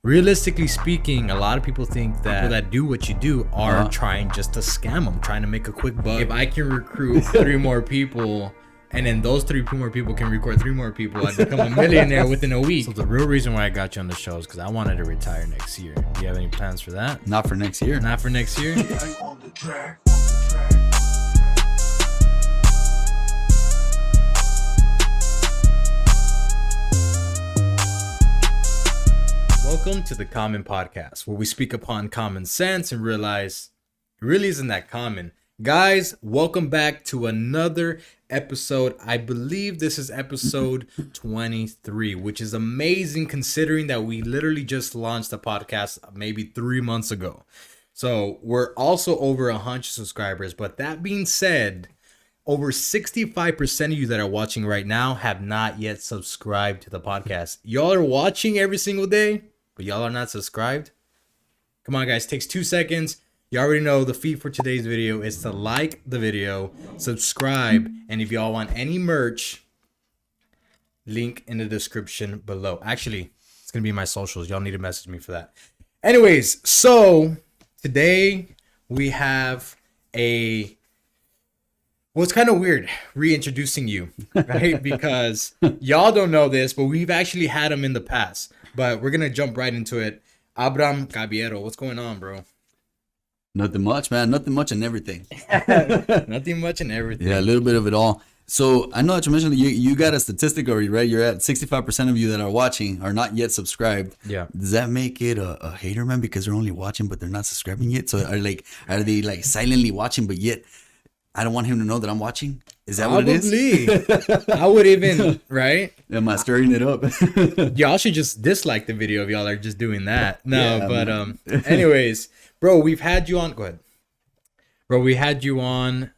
realistically speaking, a lot of people think that people that do what you do are trying just to scam them, trying to make a quick buck. If I can recruit 3 more people, and then those 3 more people can record 3 more people, I'd become a millionaire within a week. So the real reason why I got you on the show is because I wanted to retire next year. Do you have any plans for that? Not for next year. Not for next year? Welcome to the Common Podcast, where we speak upon common sense and realize it really isn't that common. Guys, welcome back to another episode. I believe this is episode 23, which is amazing considering that we literally just launched the podcast maybe 3 months ago. So we're also over 100 subscribers. But that being said, over 65% of you that are watching right now have not yet subscribed to the podcast. Y'all are watching every single day, but y'all are not subscribed. Come on, guys. Takes 2 seconds. You already know the feed for today's video is to like the video, subscribe, and if y'all want any merch, link in the description below. Actually, it's going to be my socials. Y'all need to message me for that. Anyways, so today we have well, it's kind of weird reintroducing you, right? Because y'all don't know this, but we've actually had him in the past. But we're going to jump right into it. Abram Caballero, what's going on, bro? Nothing much, man. Nothing much and everything. Nothing much and everything. Yeah, a little bit of it all. So I know that you mentioned you got a statistic already, right? You're at 65% of you that are watching are not yet subscribed. Yeah. Does that make it a hater, man? Because they're only watching, but they're not subscribing yet. So are they like silently watching, but yet I don't want him to know that I'm watching? Is that what it is? I would even, right? Am I stirring it up? Y'all should just dislike the video if y'all are just doing that. No, yeah, but anyways, bro, we've had you on. Go ahead. Bro, we had you on,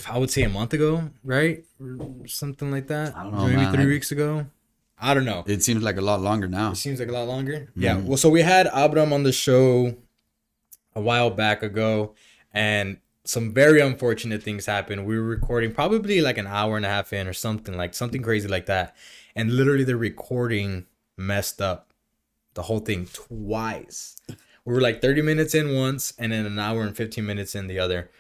I would say a month ago, right? Or something like that. I don't know, maybe man. 3 weeks ago. I don't know. It seems like a lot longer now. It seems like a lot longer. Yeah. Well, so we had Abram on the show a while back ago, and some very unfortunate things happened. We were recording probably like an hour and a half in or something crazy like that. And literally the recording messed up the whole thing twice. We were like 30 minutes in once and then an hour and 15 minutes in the other.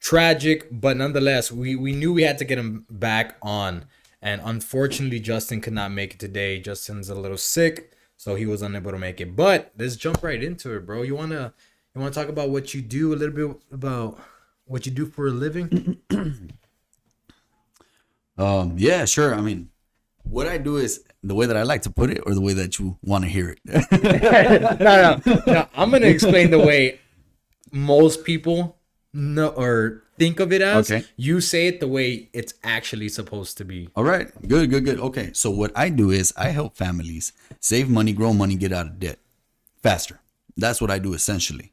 Tragic, but nonetheless, we knew we had to get him back on. And unfortunately, Justin could not make it today. Justin's a little sick, so he was unable to make it. But let's jump right into it, bro. You wanna talk about what you do, a little bit about what you do for a living? Yeah, sure. I mean, what I do is the way that I like to put it, or the way that you want to hear it. No. I'm gonna explain the way most people know or think of it as. Okay. You say it the way it's actually supposed to be. All right. Good. Okay. So what I do is I help families save money, grow money, get out of debt faster. That's what I do essentially.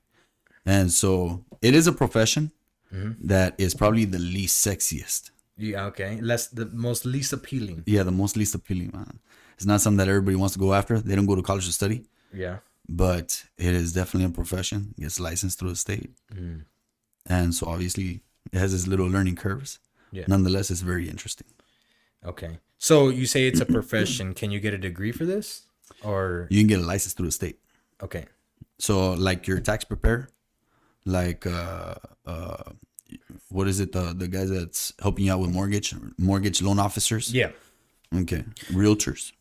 And so it is a profession that is probably the least sexiest. Yeah, okay. The most least appealing. Yeah, the most least appealing, man. It's not something that everybody wants to go after. They don't go to college to study. Yeah. But it is definitely a profession. It's licensed through the state. And so obviously it has its little learning curves. Yeah. Nonetheless, it's very interesting. Okay. So you say it's a profession. Can you get a degree for this? Or You can get a license through the state. okay. So like your tax preparer, like what is it? The guys that's helping you out with mortgage loan officers. Yeah. Okay. Realtors.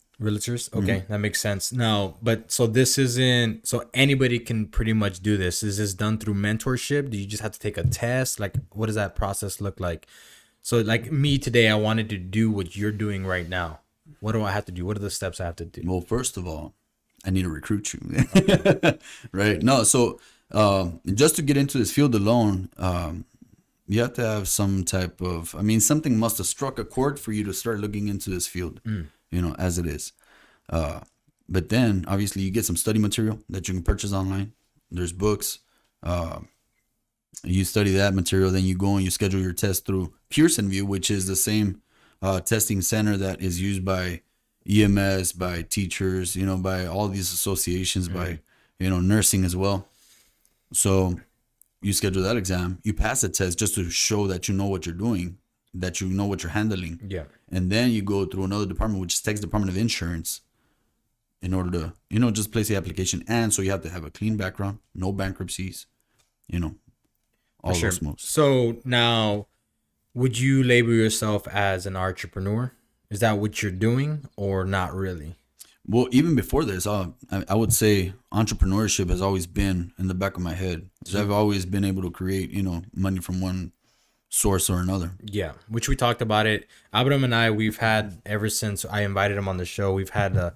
Okay, that makes sense. Now, but so this isn't, so anybody can pretty much do this. Is this done through mentorship? Do you just have to take a test? Like, what does that process look like? So like me today, I wanted to do what you're doing right now. What do I have to do? What are the steps I have to do? Well, first of all, I need to recruit you. Right? No, so just to get into this field alone, you have to have some type of, something must have struck a chord for you to start looking into this field, as it is. But then obviously you get some study material that you can purchase online. There's books. You study that material, then you go and you schedule your test through Pearson View, which is the same testing center that is used by EMS, by teachers, by all these associations, by, nursing as well. So you schedule that exam, you pass the test just to show that you know what you're doing, that you know what you're handling. Yeah. And then you go through another department, which is Texas Department of Insurance. in order to, just place the application. And so you have to have a clean background, no bankruptcies, all Sure. those smokes. So now, would you label yourself as an entrepreneur? Is that what you're doing, or not really? Well, even before this, I would say entrepreneurship has always been in the back of my head. So I've always been able to create, money from one source or another. Yeah, which we talked about it. Abram and I, we've had ever since I invited him on the show. We've had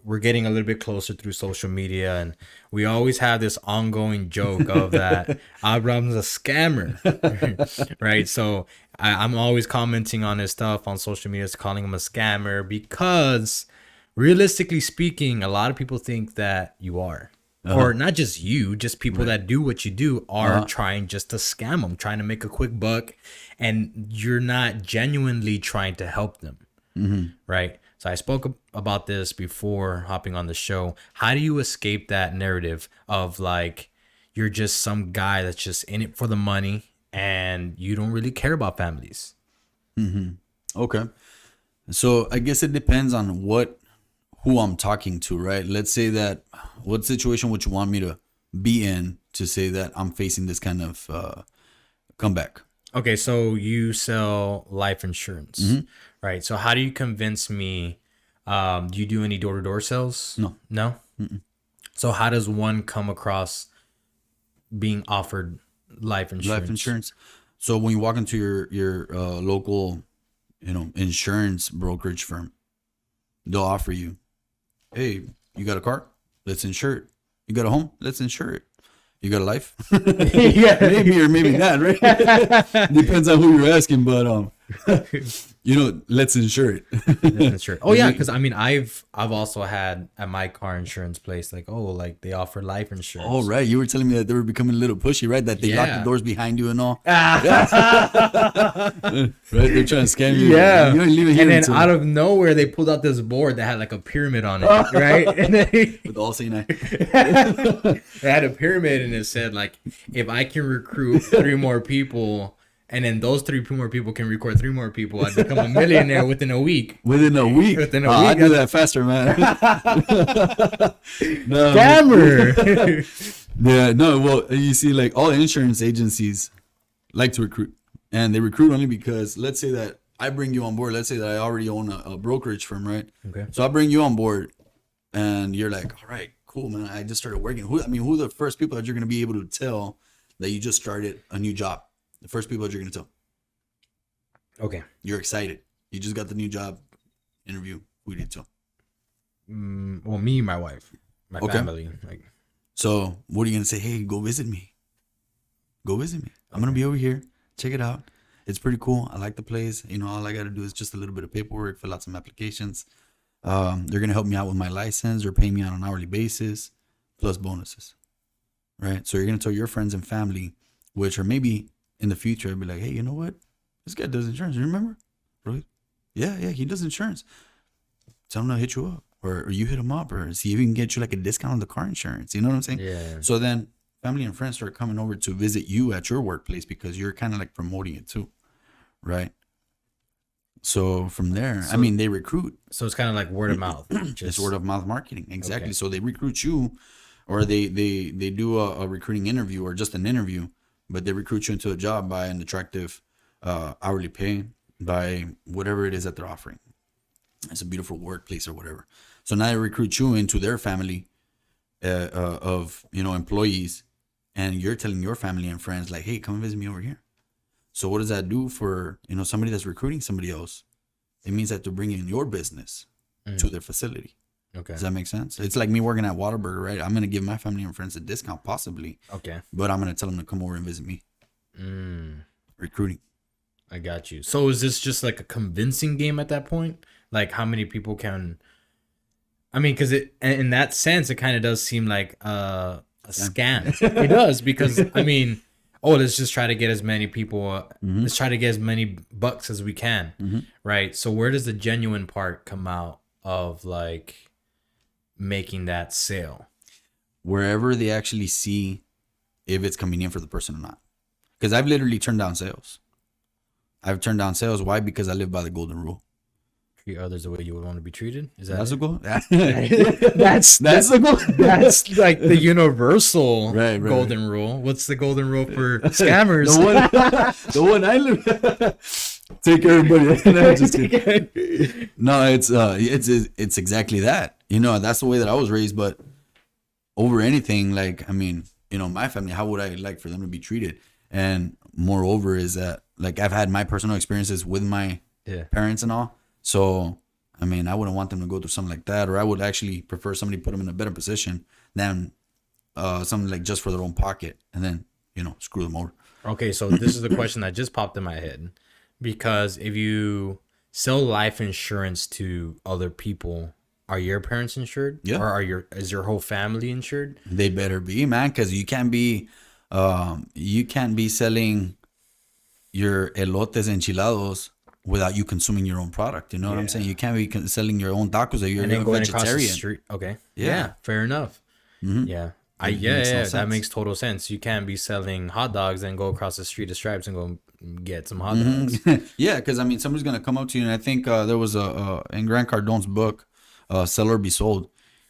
we're getting a little bit closer through social media, and we always have this ongoing joke of that Abram's a scammer, right? So I'm always commenting on his stuff on social media, calling him a scammer because, realistically speaking, a lot of people think that you are. Or not just you, just people that do what you do are trying just to scam them, trying to make a quick buck, and you're not genuinely trying to help them, right? So I spoke about this before hopping on the show. How do you escape that narrative of like you're just some guy that's just in it for the money and you don't really care about families? Okay. So I guess it depends on who I'm talking to, right? Let's say that what situation would you want me to be in to say that I'm facing this kind of comeback? Okay, so you sell life insurance, right? So how do you convince me? Do you do any door-to-door sales? No. No? So how does one come across being offered life insurance? Life insurance. So when you walk into your local, insurance brokerage firm, they'll offer you, hey, you got a car? Let's insure it. You got a home? Let's insure it. You got a life? Yeah. Maybe or maybe not, right? Depends on who you're asking, but let's insure it. That's true. Oh yeah, because I mean, I've also had at my car insurance place like, oh, like they offer life insurance. Oh right, you were telling me that they were becoming a little pushy, right? That they lock the doors behind you and all. Right, they're trying to scam you. Yeah, you don't leave it here and then out of nowhere they pulled out this board that had like a pyramid on it, right? And then with all saying it had a pyramid and it said like, if I can recruit 3 more people. And then those 3 more people can record 3 more people. I'd become a millionaire within a week. Within a week? Within a week. I do that faster, man. No, Scammer! Yeah, no, well, you see, like, all insurance agencies like to recruit. And they recruit only because, let's say that I bring you on board. Let's say that I already own a brokerage firm, right? Okay. So I bring you on board, and you're like, all right, cool, man. I just started working. Who are the first people that you're going to be able to tell that you just started a new job? The first people that you're going to tell. Okay. You're excited. You just got the new job interview. Who did you tell? Well, me, my wife, my family. Like, so what are you going to say? Hey, go visit me. Go visit me. I'm going to be over here. Check it out. It's pretty cool. I like the place. All I got to do is just a little bit of paperwork, fill out some applications. They're going to help me out with my license or pay me on an hourly basis, plus bonuses. Right? So you're going to tell your friends and family, which are maybe in the future, I'd be like, hey, you know what? This guy does insurance. You remember? Really? Yeah, he does insurance. Tell him to hit you up. Or you hit him up. Or see if he can get you like a discount on the car insurance. You know what I'm saying? yeah. So then family and friends start coming over to visit you at your workplace because you're kind of like promoting it too. Right? So from there, they recruit. So it's kind of like word of mouth. It's word of mouth marketing. Exactly. Okay. So they recruit you, or they do a recruiting interview or just an interview. But they recruit you into a job by an attractive hourly pay, by whatever it is that they're offering. It's a beautiful workplace or whatever. So now they recruit you into their family of employees, and you're telling your family and friends like, hey, come visit me over here. So what does that do for somebody that's recruiting somebody else? It means that they're bringing your business to their facility. Okay. Does that make sense? It's like me working at Whataburger, right? I'm going to give my family and friends a discount, possibly. Okay. But I'm going to tell them to come over and visit me. Recruiting. I got you. So is this just like a convincing game at that point? Like how many people can... I mean, because in that sense, it kind of does seem like a scam. It does, because, let's just try to get as many people... Let's try to get as many bucks as we can, right? So where does the genuine part come out of, like... making that sale? Wherever they actually see if it's convenient for the person or not. Because I've literally turned down sales. I've turned down sales. Why? Because I live by the golden rule. Treat others the way you would want to be treated. Is that That's it? a goal. that's the goal. That's like the universal Right, golden rule. What's the golden rule for scammers? the one I live. Take everybody. No, just kidding. No, it's exactly that. You know, that's the way that I was raised. But over anything, like, I mean, you know, my family, how would I like for them to be treated? And moreover is that, like, I've had my personal experiences with my parents and all. So, I mean, I wouldn't want them to go through something like that, or I would actually prefer somebody put them in a better position than something like just for their own pocket and then, you know, screw them over. Okay, so this is the question that just popped in my head. Because if you sell life insurance to other people, are your parents insured? Yeah. Or is your whole family insured? They better be, man, because you can't be selling your elotes enchilados without you consuming your own product. You know what I'm saying? You can't be selling your own tacos or you're a vegetarian. Street. Okay. Yeah, fair enough. Mm-hmm. Yeah. That That makes total sense. You can't be selling hot dogs and go across the street of Stripes and go get some hot dogs. Yeah, because I mean, somebody's gonna come up to you, and I think there was in Grant Cardone's book, "Sell or Be Sold."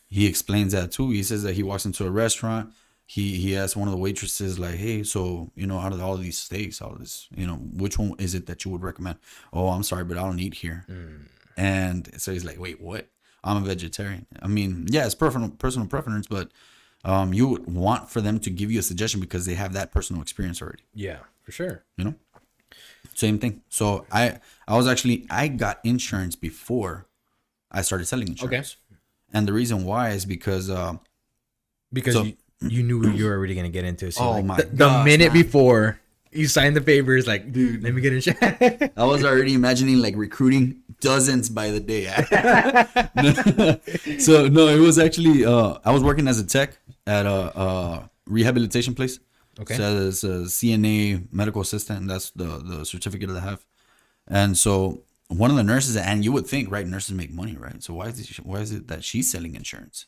He explains that too. He says that he walks into a restaurant. He asks one of the waitresses, like, "Hey, so, you know, out of all these steaks, all this, you know, which one is it that you would recommend?" "Oh, I'm sorry, but I don't eat here." And so he's like, "Wait, what? I'm a vegetarian." I mean, yeah, it's personal preference, but you would want for them to give you a suggestion because they have that personal experience already. Yeah, for sure. You know, same thing. So I got insurance before I started selling insurance. Okay. And the reason why is because you knew you were already gonna get into it. So Oh my the gosh, minute man. before you signed the papers, like, dude, let me get insurance. I was already imagining like recruiting dozens by the day. So no, it was actually I was working as a tech at a rehabilitation place. Okay. So as a CNA medical assistant, that's the certificate that I have. And so one of the nurses, and you would think, right, nurses make money, right? So why is it that she's selling insurance?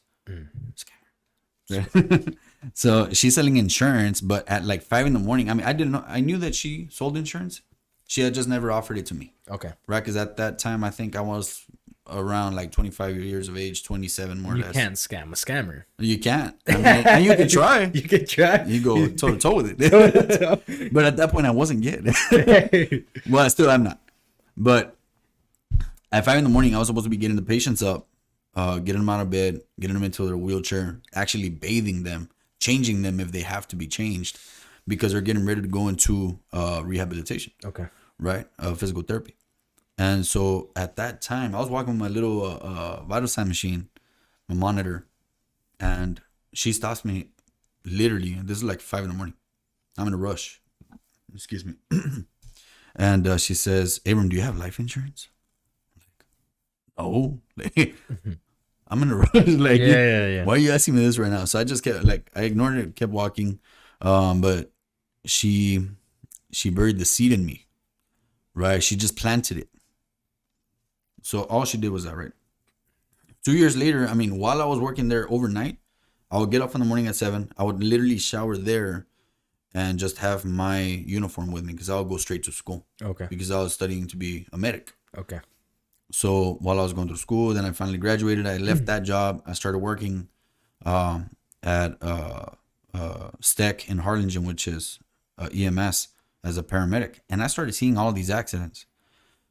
So she's selling insurance, but at like 5 a.m. I mean, I didn't know. I knew that she sold insurance. She had just never offered it to me. Okay. Right, because at that time, I think I was around like 25 years of age, 27 more or You less. can't scam a scammer. You can't. I mean, and you can try. You can try. You go toe to toe with it. But at that point, I wasn't yet. Well, I still am not. But at 5 a.m, I was supposed to be getting the patients up, getting them out of bed, getting them into their wheelchair, actually bathing them, changing them if they have to be changed, because they're getting ready to go into rehabilitation. Okay. Right? Physical therapy. And so at that time, I was walking with my little vital sign machine, my monitor, and she stops me literally. This is like 5 a.m. I'm in a rush. Excuse me. And she says, "Abram, do you have life insurance?" I'm like, "No." I'm in a rush. Like, Yeah. why are you asking me this right now? So I just kept, like, I ignored it, kept walking. But she buried the seed in me. Right? She just planted it. So all she did was that, right? 2 years later, I mean, while I was working there overnight, I would get up in the morning at 7. I would literally shower there and just have my uniform with me because I would go straight to school. Okay. Because I was studying to be a medic. Okay. So while I was going through school, then I finally graduated. I left that job. I started working at STEC in Harlingen, which is EMS, as a paramedic. And I started seeing all of these accidents.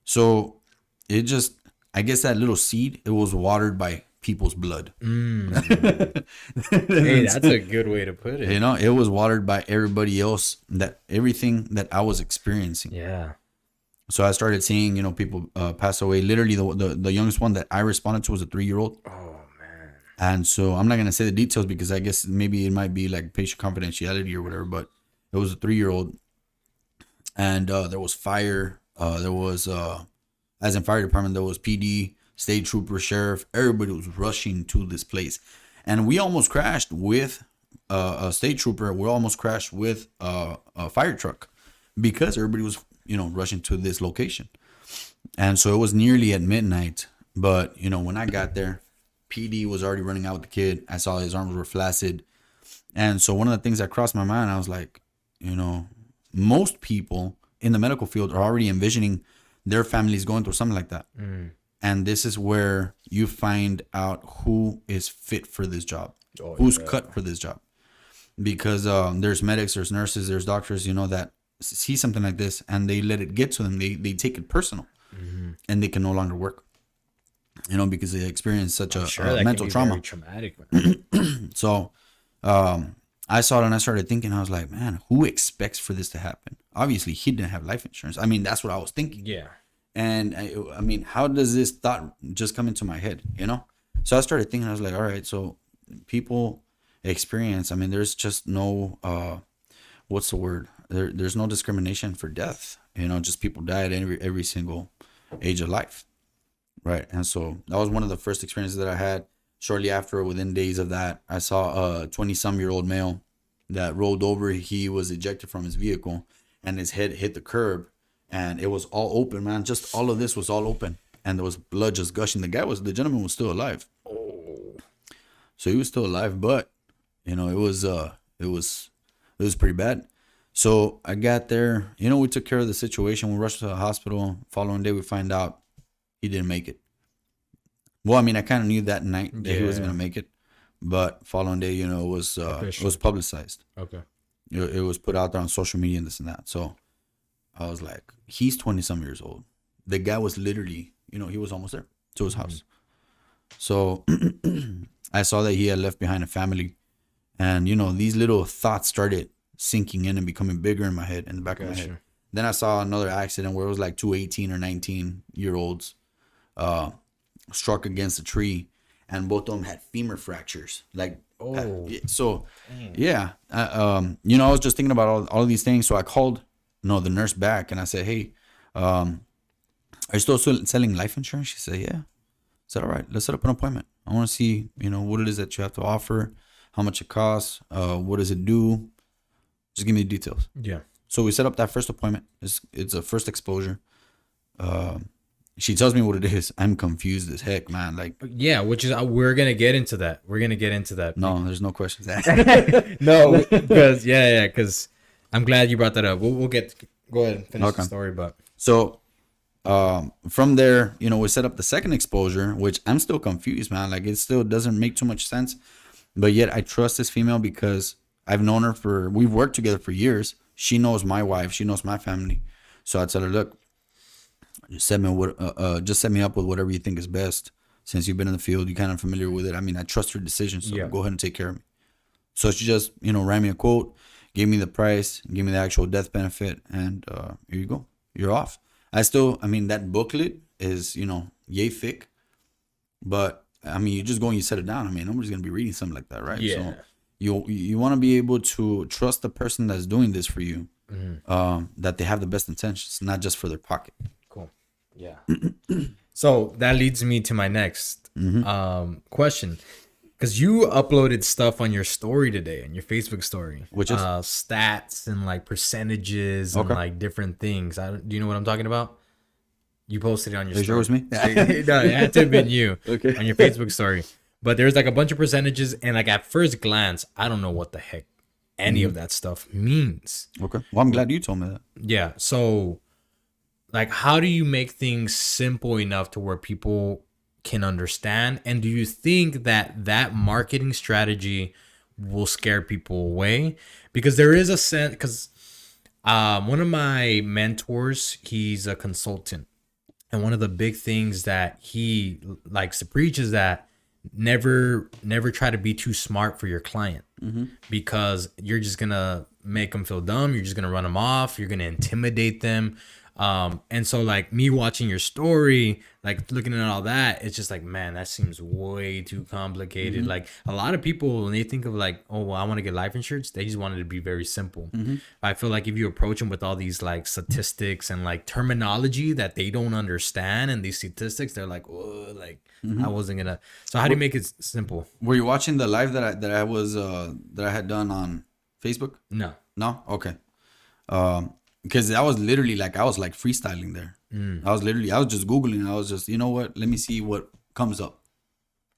So it just, I guess that little seed, it was watered by people's blood. Hey, that's a good way to put it. You know, it was watered by everybody else, everything that I was experiencing. Yeah. So I started seeing, you know, people pass away. Literally, the youngest one that I responded to was a 3-year-old. Oh, man. And so I'm not going to say the details because I guess maybe it might be like patient confidentiality or whatever, but it was a 3-year-old. And there was fire. There was, as in fire department, there was PD, state trooper, sheriff. Everybody was rushing to this place. And we almost crashed with a state trooper. We almost crashed with a fire truck because everybody was, you know, rushing to this location. And so it was nearly at midnight. But, you know, when I got there, PD was already running out with the kid. I saw his arms were flaccid. And so one of the things that crossed my mind, I was like, you know, most people in the medical field are already envisioning their families going through something like that. And this is where you find out who is fit for this job, Oh, who's yeah. cut for this job. Because there's medics, there's nurses, there's doctors, that see something like this and they let it get to them. They take it personal, and they can no longer work. Because they experience such a That mental can be trauma. very traumatic, man. So I saw it and I started thinking, I was like, man, who expects for this to happen? Obviously, he didn't have life insurance. I mean, that's what I was thinking. Yeah. And I mean, how does this thought just come into my head, So I started thinking, I was like, all right, so people experience, I mean, there's just no, what's the word? There's no discrimination for death. Just people die at every single age of life. Right. And so that was one of the first experiences that I had. Shortly after, within days of that, I saw a 20-some-year-old male that rolled over. He was ejected from his vehicle and his head hit the curb, and it was all open, man. Just all of this was all open, and there was blood just gushing. The gentleman was still alive. Oh. So he was still alive, but it was pretty bad. So I got there, we took care of the situation. We rushed to the hospital. Following day, we find out he didn't make it. Well, I mean, I kind of knew that night that he wasn't gonna make it, but following day, it was publicized. Okay. It was put out there on social media and this and that. So I was like, he's 20-some years old. The guy was literally, he was almost there to his house. So I saw that he had left behind a family, and these little thoughts started sinking in and becoming bigger in my head, in the back of my head. Then I saw another accident where it was like two 18 or 19-year-olds struck against a tree, and both of them had femur fractures. Like, so yeah, I was just thinking about all of these things. So I called, the nurse back, and I said, hey, are you still selling life insurance? She said, yeah. I said, all right, let's set up an appointment. I want to see, what it is that you have to offer, how much it costs, what does it do? Just give me the details. Yeah. So we set up that first appointment. It's a first exposure. She tells me what it is. I'm confused as heck, man. Like, yeah, which is we're gonna get into that. No, there's no questions. No, because I'm glad you brought that up. We'll go ahead and finish the story, but so from there, we set up the second exposure, which I'm still confused, man. Like, it still doesn't make too much sense, but yet I trust this female because I've known her we've worked together for years. She knows my wife. She knows my family. So I tell her, look, just set me up with whatever you think is best. Since you've been in the field, you're kind of familiar with it. I mean, I trust your decision, so go ahead and take care of me. So she just, ran me a quote, gave me the price, gave me the actual death benefit, and here you go. You're off. That booklet is, yay thick, but I mean, you just go and you set it down. I mean, nobody's gonna be reading something like that, right? Yeah. So you want to be able to trust the person that's doing this for you, that they have the best intentions, not just for their pocket. Cool. Yeah. So that leads me to my next question, because you uploaded stuff on your story today, on your Facebook story, Which is stats and like percentages and like different things. Do you know what I'm talking about? You posted it on your story. Sure it was me? No, it had to have been you. Okay. On your Facebook story. But there's like a bunch of percentages, and like at first glance, I don't know what the heck any of that stuff means. Okay. Well, I'm glad you told me that. Yeah. So, like, how do you make things simple enough to where people can understand? And do you think that marketing strategy will scare people away? Because there is a sense, because one of my mentors, he's a consultant. And one of the big things that he likes to preach is that never try to be too smart for your client, because you're just gonna make them feel dumb. You're just gonna run them off. You're gonna intimidate them. And so like me watching your story, like looking at all that, it's just like, man, that seems way too complicated. Like a lot of people, when they think of like, oh, well, I want to get life insurance, they just want it to be very simple. I feel like if you approach them with all these like statistics and like terminology that they don't understand, and these statistics, they're like, oh, like I wasn't gonna. So how do you make it simple? Were you watching the live that I had done on Facebook? No. Okay. Because I was literally I was freestyling there. I was just Googling. I was just, you know what? Let me see what comes up.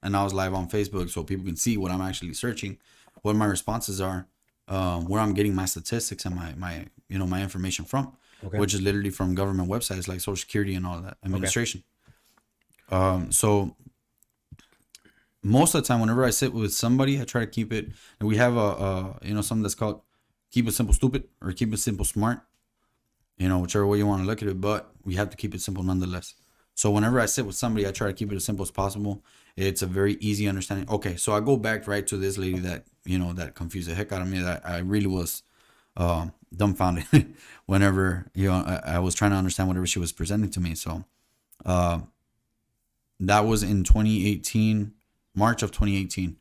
And I was live on Facebook so people can see what I'm actually searching, what my responses are, where I'm getting my statistics and my information from, which is literally from government websites like Social Security and all that administration. So most of the time, whenever I sit with somebody, I try to keep it. And we have something that's called keep it simple, stupid, or keep it simple, smart. Whichever way you want to look at it, but we have to keep it simple nonetheless. So whenever I sit with somebody, I try to keep it as simple as possible. It's a very easy understanding. Okay, so I go back right to this lady that that confused the heck out of me. That I really was dumbfounded whenever I was trying to understand whatever she was presenting to me. So that was in 2018, March of 2018.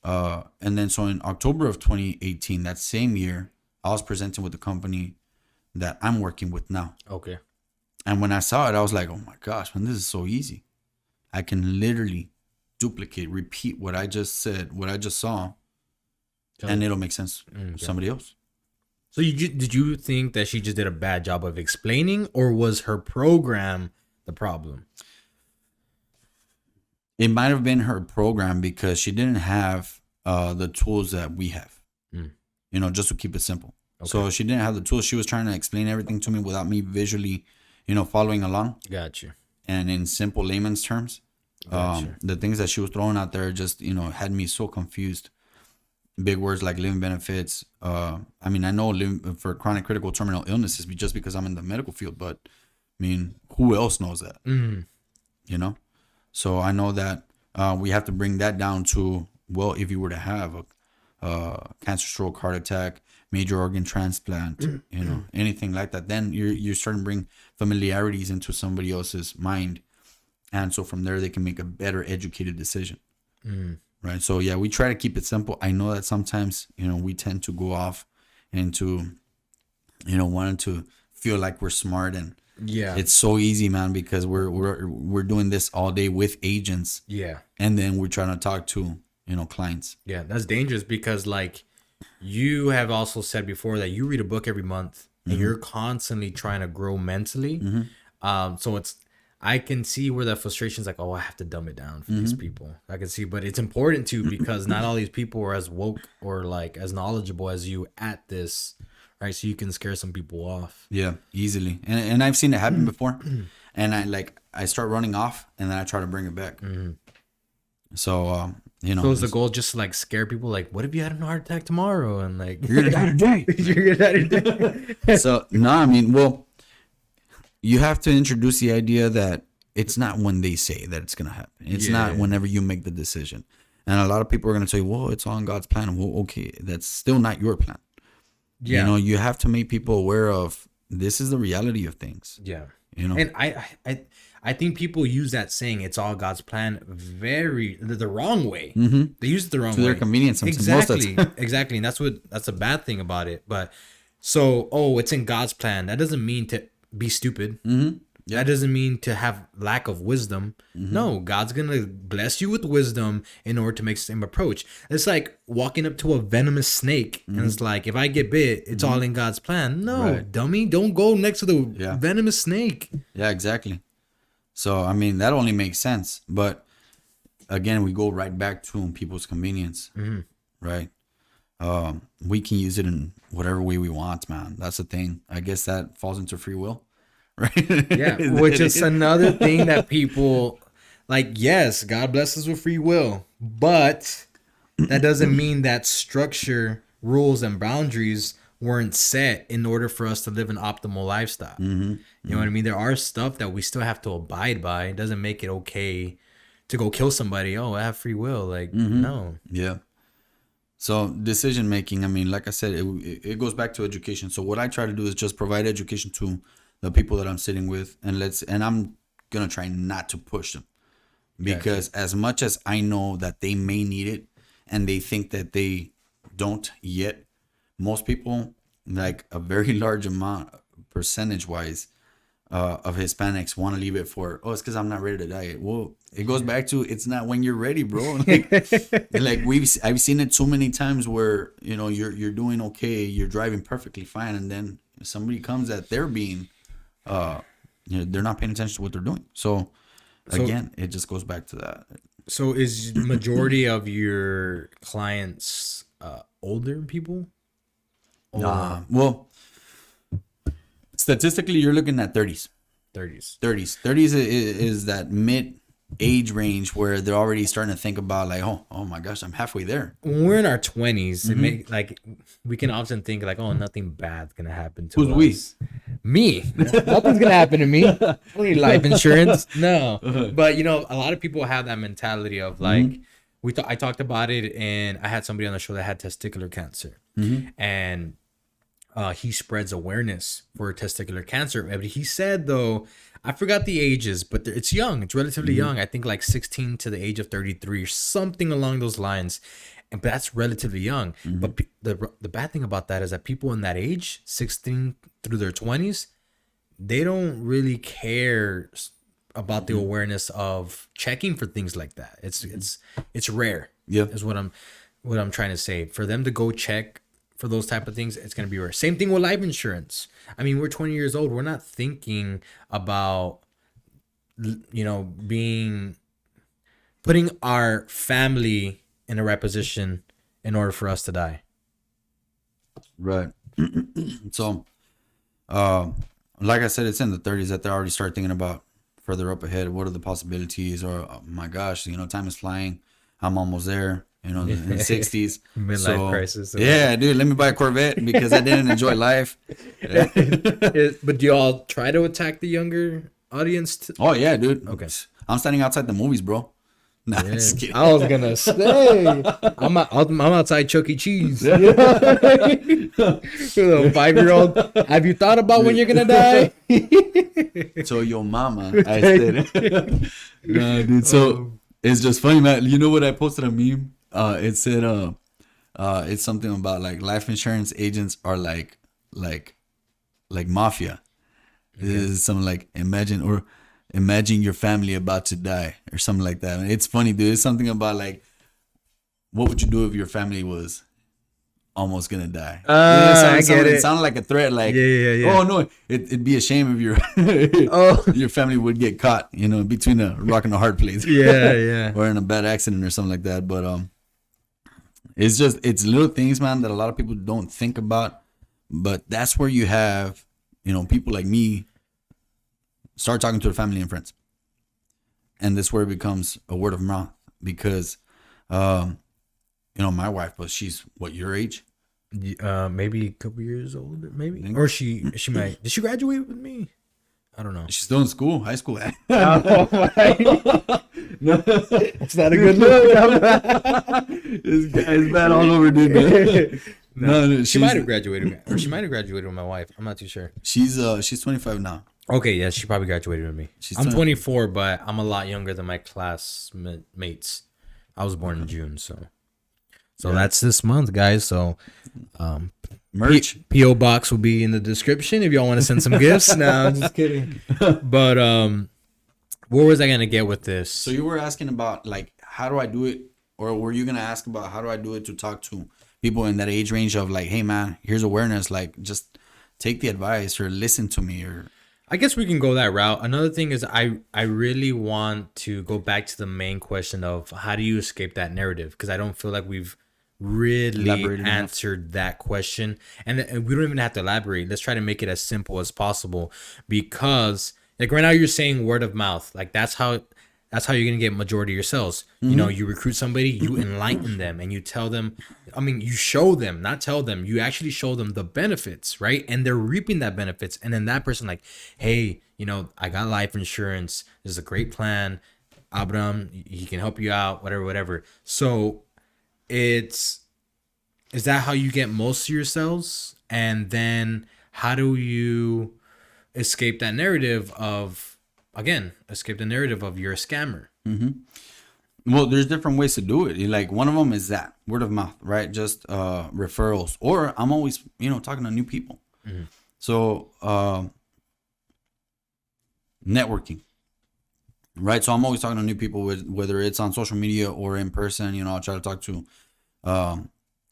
And then so in October of 2018, that same year, I was presenting with the company that I'm working with now. Okay. And when I saw it, I was like, oh my gosh, man, this is so easy. I can literally repeat what I just said, what I just saw, and it'll make sense to somebody else. So did you think that she just did a bad job of explaining, or was her program the problem? It might have been her program because she didn't have the tools that we have, just to keep it simple. Okay. So she didn't have the tools. She was trying to explain everything to me without me visually, following along. Gotcha. And in simple layman's terms, the things that she was throwing out there just, had me so confused. Big words like living benefits. I know for chronic critical terminal illnesses just because I'm in the medical field, but I mean, who else knows that? So I know that we have to bring that down to, well, if you were to have a cancer, stroke, heart attack, major organ transplant, anything like that, then you're starting to bring familiarities into somebody else's mind. And so from there, they can make a better educated decision. Right. So, yeah, we try to keep it simple. I know that sometimes, we tend to go off into, wanting to feel like we're smart. And it's so easy, man, because we're doing this all day with agents. Yeah. And then we're trying to talk to, clients. Yeah, that's dangerous because, like, you have also said before that you read a book every month and you're constantly trying to grow mentally. So I can see where that frustration is like, oh, I have to dumb it down for these people. I can see, but it's important too because not all these people are as woke or like as knowledgeable as you at this, right? So you can scare some people off. Yeah, easily. And I've seen it happen before. And I start running off and then I try to bring it back. So, So is the goal just to like scare people? Like, what if you had a heart attack tomorrow? And like, you're gonna die today. You're gonna die today. So, no, I mean, well, you have to introduce the idea that it's not when they say that it's going to happen. It's not whenever you make the decision. And a lot of people are going to say, well, it's on God's plan. Well, okay, that's still not your plan. Yeah. You have to make people aware of this is the reality of things. Yeah. And I think people use that saying it's all God's plan the wrong way. They use it the wrong way. To their convenience. Exactly. Exactly. And that's a bad thing about it. But so, it's in God's plan. That doesn't mean to be stupid. That doesn't mean to have lack of wisdom. No, God's gonna bless you with wisdom in order to make the same approach. It's like walking up to a venomous snake and it's like, if I get bit, it's all in God's plan. No, dummy, don't go next to the venomous snake. Yeah, exactly. So I mean, that only makes sense. But again, we go right back to people's convenience, right? We can use it in whatever way we want, man. That's the thing. I guess that falls into free will, right? Yeah, which is another thing that people like. Yes, God bless us with free will, but that doesn't mean that structure, rules, and boundaries weren't set in order for us to live an optimal lifestyle. You know what I mean? There are stuff that we still have to abide by. It doesn't make it okay to go kill somebody. Oh, I have free will. Like, no. Yeah. So decision making, I mean, like I said, it goes back to education. So what I try to do is just provide education to the people that I'm sitting with, and I'm gonna try not to push them, because as much as I know that they may need it, and they think that they don't yet, most people, like a very large amount, percentage wise, of Hispanics want to leave it for, it's because I'm not ready to diet. Well, it goes back to, it's not when you're ready, bro. Like I've seen it so many times where, you're doing okay, you're driving perfectly fine, and then somebody comes that they're being, they're not paying attention to what they're doing. So again, it just goes back to that. So is the majority of your clients older people? Well, statistically, you're looking at 30s. 30s. 30s is that mid age range where they're already starting to think about like, oh my gosh, I'm halfway there. When we're in our 20s, it make like we can often think like, oh, nothing bad's gonna happen to Who's us. Me? Nothing's gonna happen to me. I don't need life insurance. No. But you know, a lot of people have that mentality of like, I talked about it, and I had somebody on the show that had testicular cancer, and he spreads awareness for testicular cancer. But he said, though, I forgot the ages, but it's young. It's relatively young. I think like 16 to the age of 33 or something along those lines. And that's relatively young. But the bad thing about that is that people in that age, 16 through their 20s, they don't really care about the awareness of checking for things like that. It's rare. Yeah, is what I'm trying to say. For them to go check for those type of things, it's going to be rare. Same thing with life insurance. I mean, we're 20 years old. We're not thinking about, you know, putting our family in a right position in order for us to die. Right. So, like I said, it's in the 30s that they already start thinking about further up ahead. What are the possibilities? Or, oh my gosh, you know, time is flying. I'm almost there. You know, in the 60s. Midlife crisis. Yeah, dude, let me buy a Corvette because I didn't enjoy life. But do y'all try to attack the younger audience? Oh, yeah, dude. Okay. I'm standing outside the movies, bro. Nah, Yeah. just kidding. I was gonna say I'm outside Chuck E. Cheese. You know what I mean? Little 5-year-old. Have you thought about when you're gonna die? So your mama, I said. Nah, dude. So it's just funny, man. You know what? I posted a meme. It said, it's something about like life insurance agents are like mafia. Okay. This is something like imagine your family about to die or something like that. It's funny, dude. It's something about like, what would you do if your family was almost gonna die? I get it. It sounded like a threat. Like, yeah. Oh no, it'd be a shame if your family would get caught, you know, between a rock and a hard place. Yeah. Or in a bad accident or something like that. But it's little things, man, that a lot of people don't think about. But that's where you have, you know, people like me start talking to their family and friends. And that's where it becomes a word of mouth. Because, you know, my wife, but she's, what, your age? Maybe a couple years older, maybe. Or she might. Did she graduate with me? I don't know. She's still in school, high school. No, it's not a good look. This guy's bad all over, dude. No, she might have graduated, or she might have graduated with my wife. I'm not too sure. She's 25 now. Okay, yeah, she probably graduated with me. I'm 24, but I'm a lot younger than my classmates. I was born in June, so that's this month, guys. So, merch PO box will be in the description if y'all want to send some gifts. No, I'm just kidding. But where was I gonna get with this? So you were asking about like, how do I do it, or were you gonna ask about how do I do it to talk to people in that age range of like, hey man, here's awareness, like just take the advice or listen to me. Or I guess we can go that route. Another thing is I really want to go back to the main question of how do you escape that narrative, because I don't feel like we've really answered that question, and we don't even have to elaborate. Let's try to make it as simple as possible, because like right now you're saying word of mouth, like that's how you're gonna get majority of your sales. You know, you recruit somebody, you enlighten them, and you tell them, I mean, you show them, not tell them, you actually show them the benefits, right? And they're reaping that benefits. And then that person like, hey, you know, I got life insurance, this is a great plan, Abram, he can help you out, whatever. So is that how you get most of your sales? And then how do you escape that narrative of, again, you're a scammer? Well, there's different ways to do it. Like one of them is that word of mouth, right? Just referrals, or I'm always, you know, talking to new people. So networking, right? So I'm always talking to new people, whether it's on social media or in person. You know, I'll try to talk to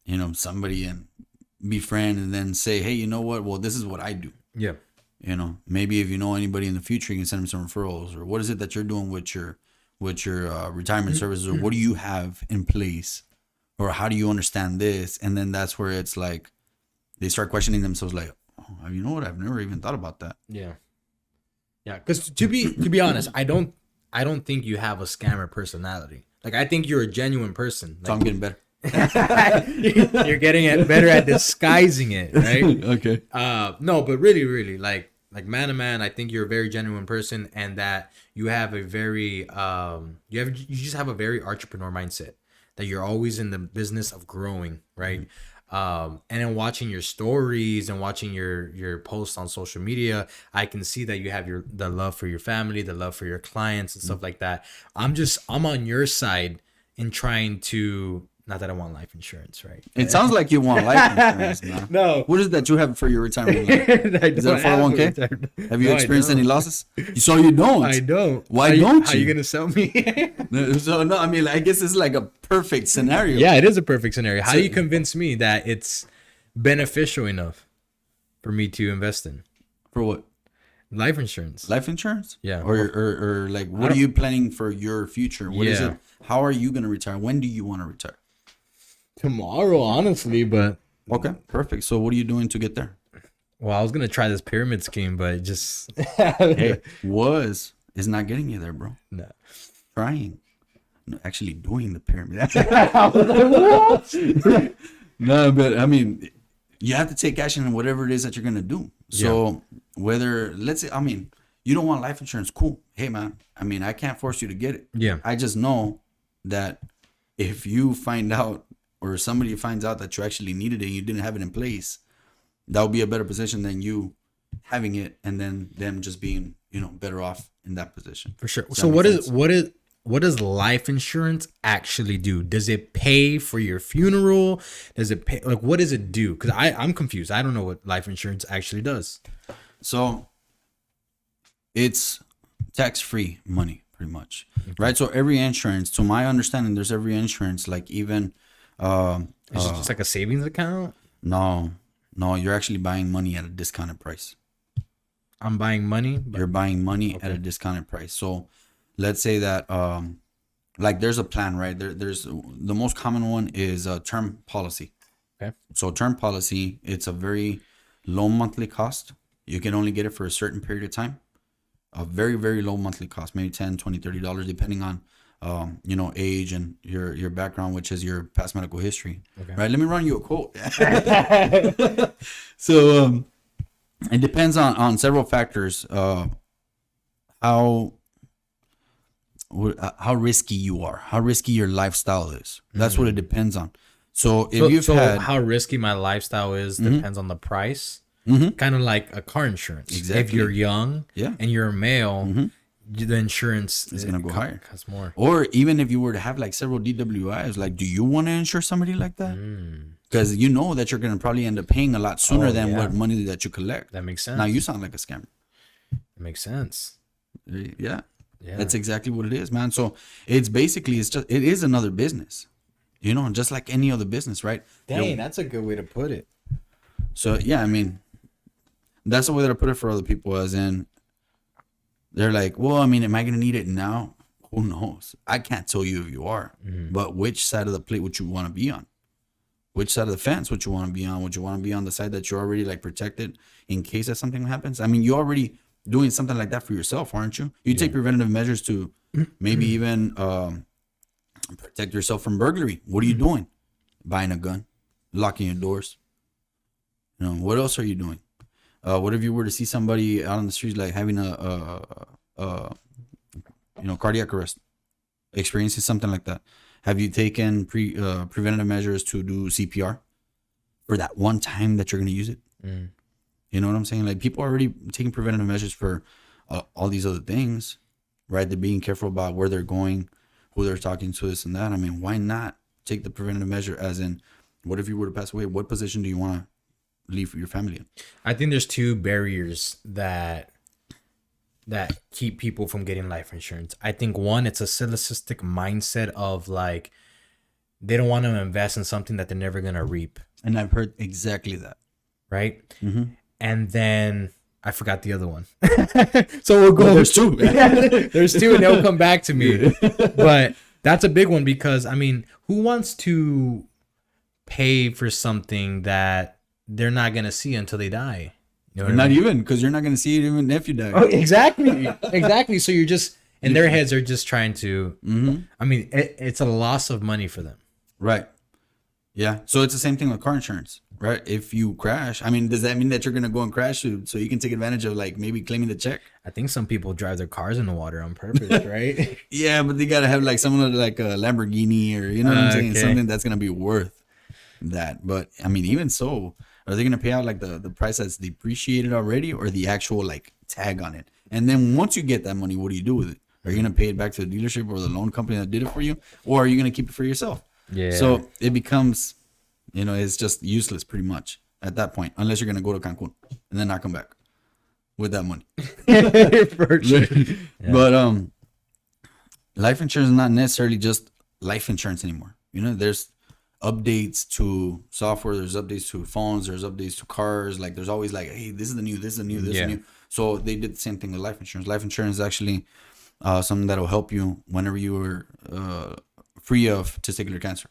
you know, somebody and befriend, and then say, hey, you know what? Well, this is what I do. Yeah. You know, maybe if you know anybody in the future, you can send them some referrals. Or what is it that you're doing with your retirement services, or what do you have in place, or how do you understand this? And then that's where it's like they start questioning themselves, like, oh, you know what? I've never even thought about that. Yeah. Because to be honest, I don't I don't think you have a scammer personality. Like, I think you're a genuine person. So I'm Like, getting better. you're getting it better at disguising it, right? Okay. No, but really, like man to man, I think you're a very genuine person, and that you have a very you just have a very entrepreneur mindset. That you're always in the business of growing, right? And then watching your stories and watching your posts on social media, I can see that you have the love for your family, the love for your clients and stuff like that. I'm on your side in trying to, not that I want life insurance, right? It sounds like you want life insurance, man. No. What is it that you have for your retirement? Is that a 401k? Have you experienced any losses? So you don't. I don't. Why don't How you? you gonna sell me? So no, I mean, I guess it's like a perfect scenario. Yeah, it is a perfect scenario. How So- do you convince me that it's beneficial enough for me to invest in For what? life insurance? Life insurance? Yeah. Or like, what are you planning for your future? What is Yeah. it? How are you gonna retire? When do you want to retire? Tomorrow, honestly, but Okay, perfect. So what are you doing to get there? well, I was gonna try this pyramid scheme, but it just Hey, is not getting you there, bro. no. Trying. No, actually doing the pyramid. No, but I mean, you have to take action in whatever it is that you're gonna do. So whether, let's say, I mean, you don't want life insurance, cool. Hey man, I mean, I can't force you to get it. Yeah. I just know that if you find out, or somebody finds out that you actually needed it and you didn't have it in place, that would be a better position than you having it and then them just being, better off in that position. For sure. Does So that make sense? what does life insurance actually do? Does it pay for your funeral? Does it pay, like, what does it do? Because I'm confused. I don't know what life insurance actually does. So it's tax-free money, pretty much, right? So every insurance, to my understanding, there's every insurance, like even Is it just like a savings account? no, you're actually buying money at a discounted price. I'm buying money. But You're buying money at a discounted price. So let's say that like there's a plan, right? There's the most common one is a term policy. Okay. So term policy, it's a very low monthly cost. You can only get it for a certain period of time. A very, very low monthly cost, maybe $10, $20, $30, depending on age and your background, which is your past medical history. Okay. Right. Let me run you a quote. So it depends on several factors. How risky you are, how risky your lifestyle is. That's what it depends on. So if you've had, how risky my lifestyle is depends on the price. Kind of like a car insurance. Exactly. If you're young Yeah. and you're a male, the insurance It's gonna go higher. costs more. or even if you were to have like several DWIs, like, do you want to insure somebody like that? Because you know that you're gonna probably end up paying a lot sooner Oh, than yeah. what money that you collect. That makes sense. Now you sound like a scammer. That makes sense. Yeah. Yeah. That's exactly what it is, man. So it is another business, just like any other business, right? Dang, that's a good way to put it. So yeah, I mean, that's the way that I put it for other people, as in, they're like, well, I mean, am I gonna need it now? Who knows? I can't tell you if you are, but which side of the plate would you want to be on? Which side of the fence would you want to be on? Would you want to be on the side that you're already like protected in case that something happens? I mean, you're already doing something like that for yourself, aren't you? You take preventative measures to maybe even protect yourself from burglary. What are you doing? Buying a gun, locking your doors. What else are you doing? What if you were to see somebody out on the streets like having a cardiac arrest, experiencing something like that? Have you taken preventative measures to do CPR for that one time that you're going to use it? You know what I'm saying? Like, people are already taking preventative measures for all these other things, right? They're being careful about where they're going, who they're talking to, this and that. I mean, why not take the preventative measure? As in, what if you were to pass away? What position do you want to leave your family in? I think there's two barriers that keep people from getting life insurance. I think one, it's a simplistic mindset of like, they don't want to invest in something that they're never going to reap. And I've heard exactly that. Right. And then I forgot the other one. So we'll go. Well, there's two. There's two, and they'll come back to me. But that's a big one, because I mean, who wants to pay for something that they're not gonna see until they die? You know what I Not mean? even, because you're not going to see it even if you die. Oh, exactly. So you're just, In their heads, they're just trying to. I mean, it's a loss of money for them. Right. Yeah. So it's the same thing with car insurance, right? If you crash, I mean, does that mean that you're gonna go and crash so you can take advantage of like maybe claiming the check? I think some people drive their cars in the water on purpose, right? Yeah, but they gotta have like someone like a Lamborghini or you know what I'm saying, Okay. something that's gonna be worth that. But I mean, even so, are they gonna pay out like the price that's depreciated already, or the actual like tag on it? And then once you get that money, what do you do with it? Are you gonna pay it back to the dealership or the loan company that did it for you, or are you gonna keep it for yourself? Yeah. So it becomes, it's just useless pretty much at that point, unless you're gonna go to Cancun and then not come back with that money. For sure. Yeah. But life insurance is not necessarily just life insurance anymore. There's updates to software, there's updates to phones, there's updates to cars. Like there's always like, hey, this is the new, this is the new, this is the new. So they did the same thing with life insurance. Life insurance is actually something that'll help you whenever you are free of testicular cancer,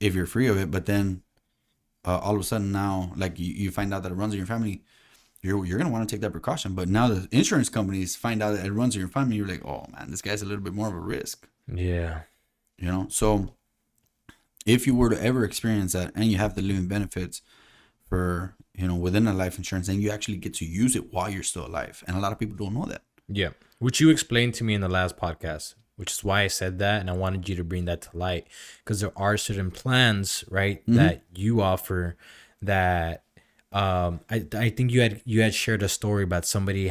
if you're free of it. But then all of a sudden now, like you find out that it runs in your family, you're gonna want to take that precaution. But now the insurance companies find out that it runs in your family, you're like, oh man, this guy's a little bit more of a risk. Yeah. So if you were to ever experience that and you have the living benefits for within a life insurance, then you actually get to use it while you're still alive, and a lot of people don't know that. Yeah, which you explained to me in the last podcast, which is why I said that, and I wanted you to bring that to light, because there are certain plans, right, that you offer that I think you had shared a story about somebody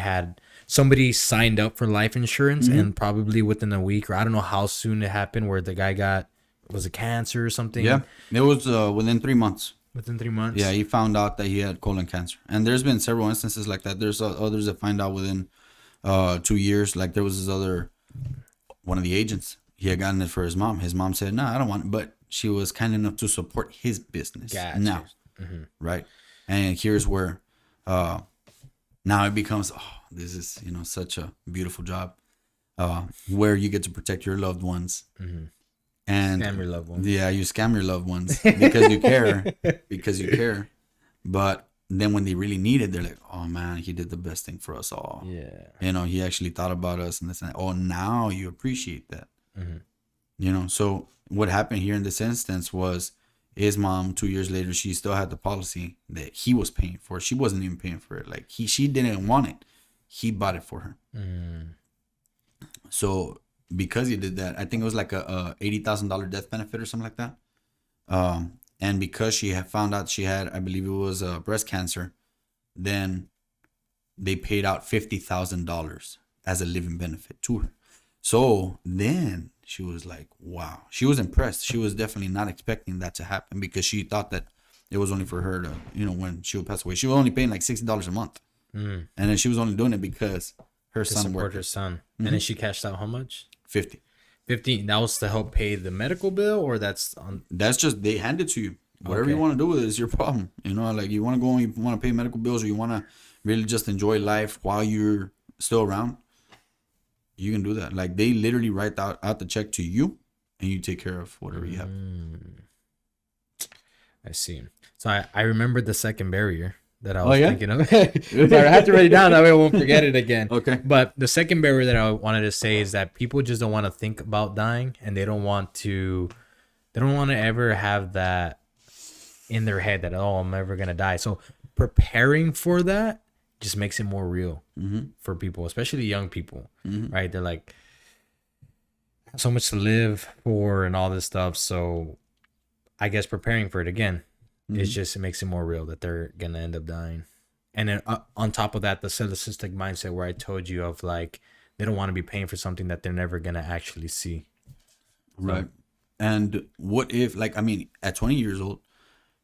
signed up for life insurance, and probably within a week, or I don't know how soon it happened, where the guy was it cancer or something? Yeah, it was within 3 months. Within 3 months. Yeah, he found out that he had colon cancer, and there's been several instances like that. There's others that find out within 2 years. Like there was this other one of the agents. He had gotten it for his mom. His mom said, "No, I don't want it," but she was kind enough to support his business. Gotcha. Now, right? And here's where now it becomes, this is such a beautiful job, where you get to protect your loved ones. And Scam your loved ones. Yeah, you scam your loved ones because you care. But then when they really need it, they're like, oh man, he did the best thing for us all. Yeah. He actually thought about us and this and that. Oh, now you appreciate that. So what happened here in this instance was his mom, 2 years later, she still had the policy that he was paying for. She wasn't even paying for it. Like she didn't want it. He bought it for her. So because he did that, I think it was like a $80,000 death benefit or something like that. And because she had found out she had, I believe it was breast cancer, then they paid out $50,000 as a living benefit to her. So then she was like, wow. She was impressed. She was definitely not expecting that to happen, because she thought that it was only for her to, when she would pass away. She was only paying like $60 a month. And then she was only doing it because her son worked. Her son. And then she cashed out how much? 50. 50. That was to help pay the medical bill, or that's on? That's just, they hand it to you. Whatever you want to do with it is your problem. Like you want to go and you want to pay medical bills, or you want to really just enjoy life while you're still around, you can do that. Like they literally write out the check to you, and you take care of whatever you have. I see. So I remembered the second barrier that I was thinking of. Sorry, I have to write it down, that way I won't forget it again. Okay. But the second barrier that I wanted to say is that people just don't want to think about dying, and they don't want to ever have that in their head that, oh, I'm never gonna die. So preparing for that just makes it more real for people, especially young people, right? They're like, so much to live for and all this stuff. So I guess preparing for it again, it makes it more real that they're gonna end up dying. And then on top of that, the solipsistic mindset where I told you of, like, they don't want to be paying for something that they're never gonna actually see. Right. And what if, like, I mean, at 20 years old,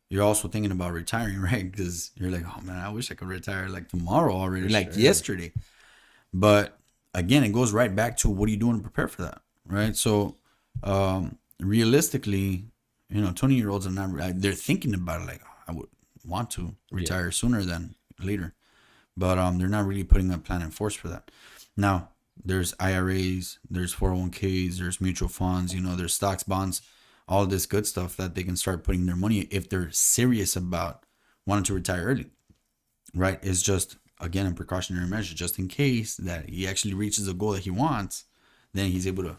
you're also thinking about retiring, right? Because you're like, oh man, I wish I could retire like tomorrow already, like yesterday. But again, it goes right back to what are you doing to prepare for that, right? So realistically, 20-year-olds are not, they're thinking about it like, oh, I would want to retire sooner than later. But they're not really putting a plan in force for that. Now, there's IRAs, there's 401ks, there's mutual funds, there's stocks, bonds, all this good stuff that they can start putting their money if they're serious about wanting to retire early, right? It's just, again, a precautionary measure, just in case that he actually reaches a goal that he wants. then he's able to,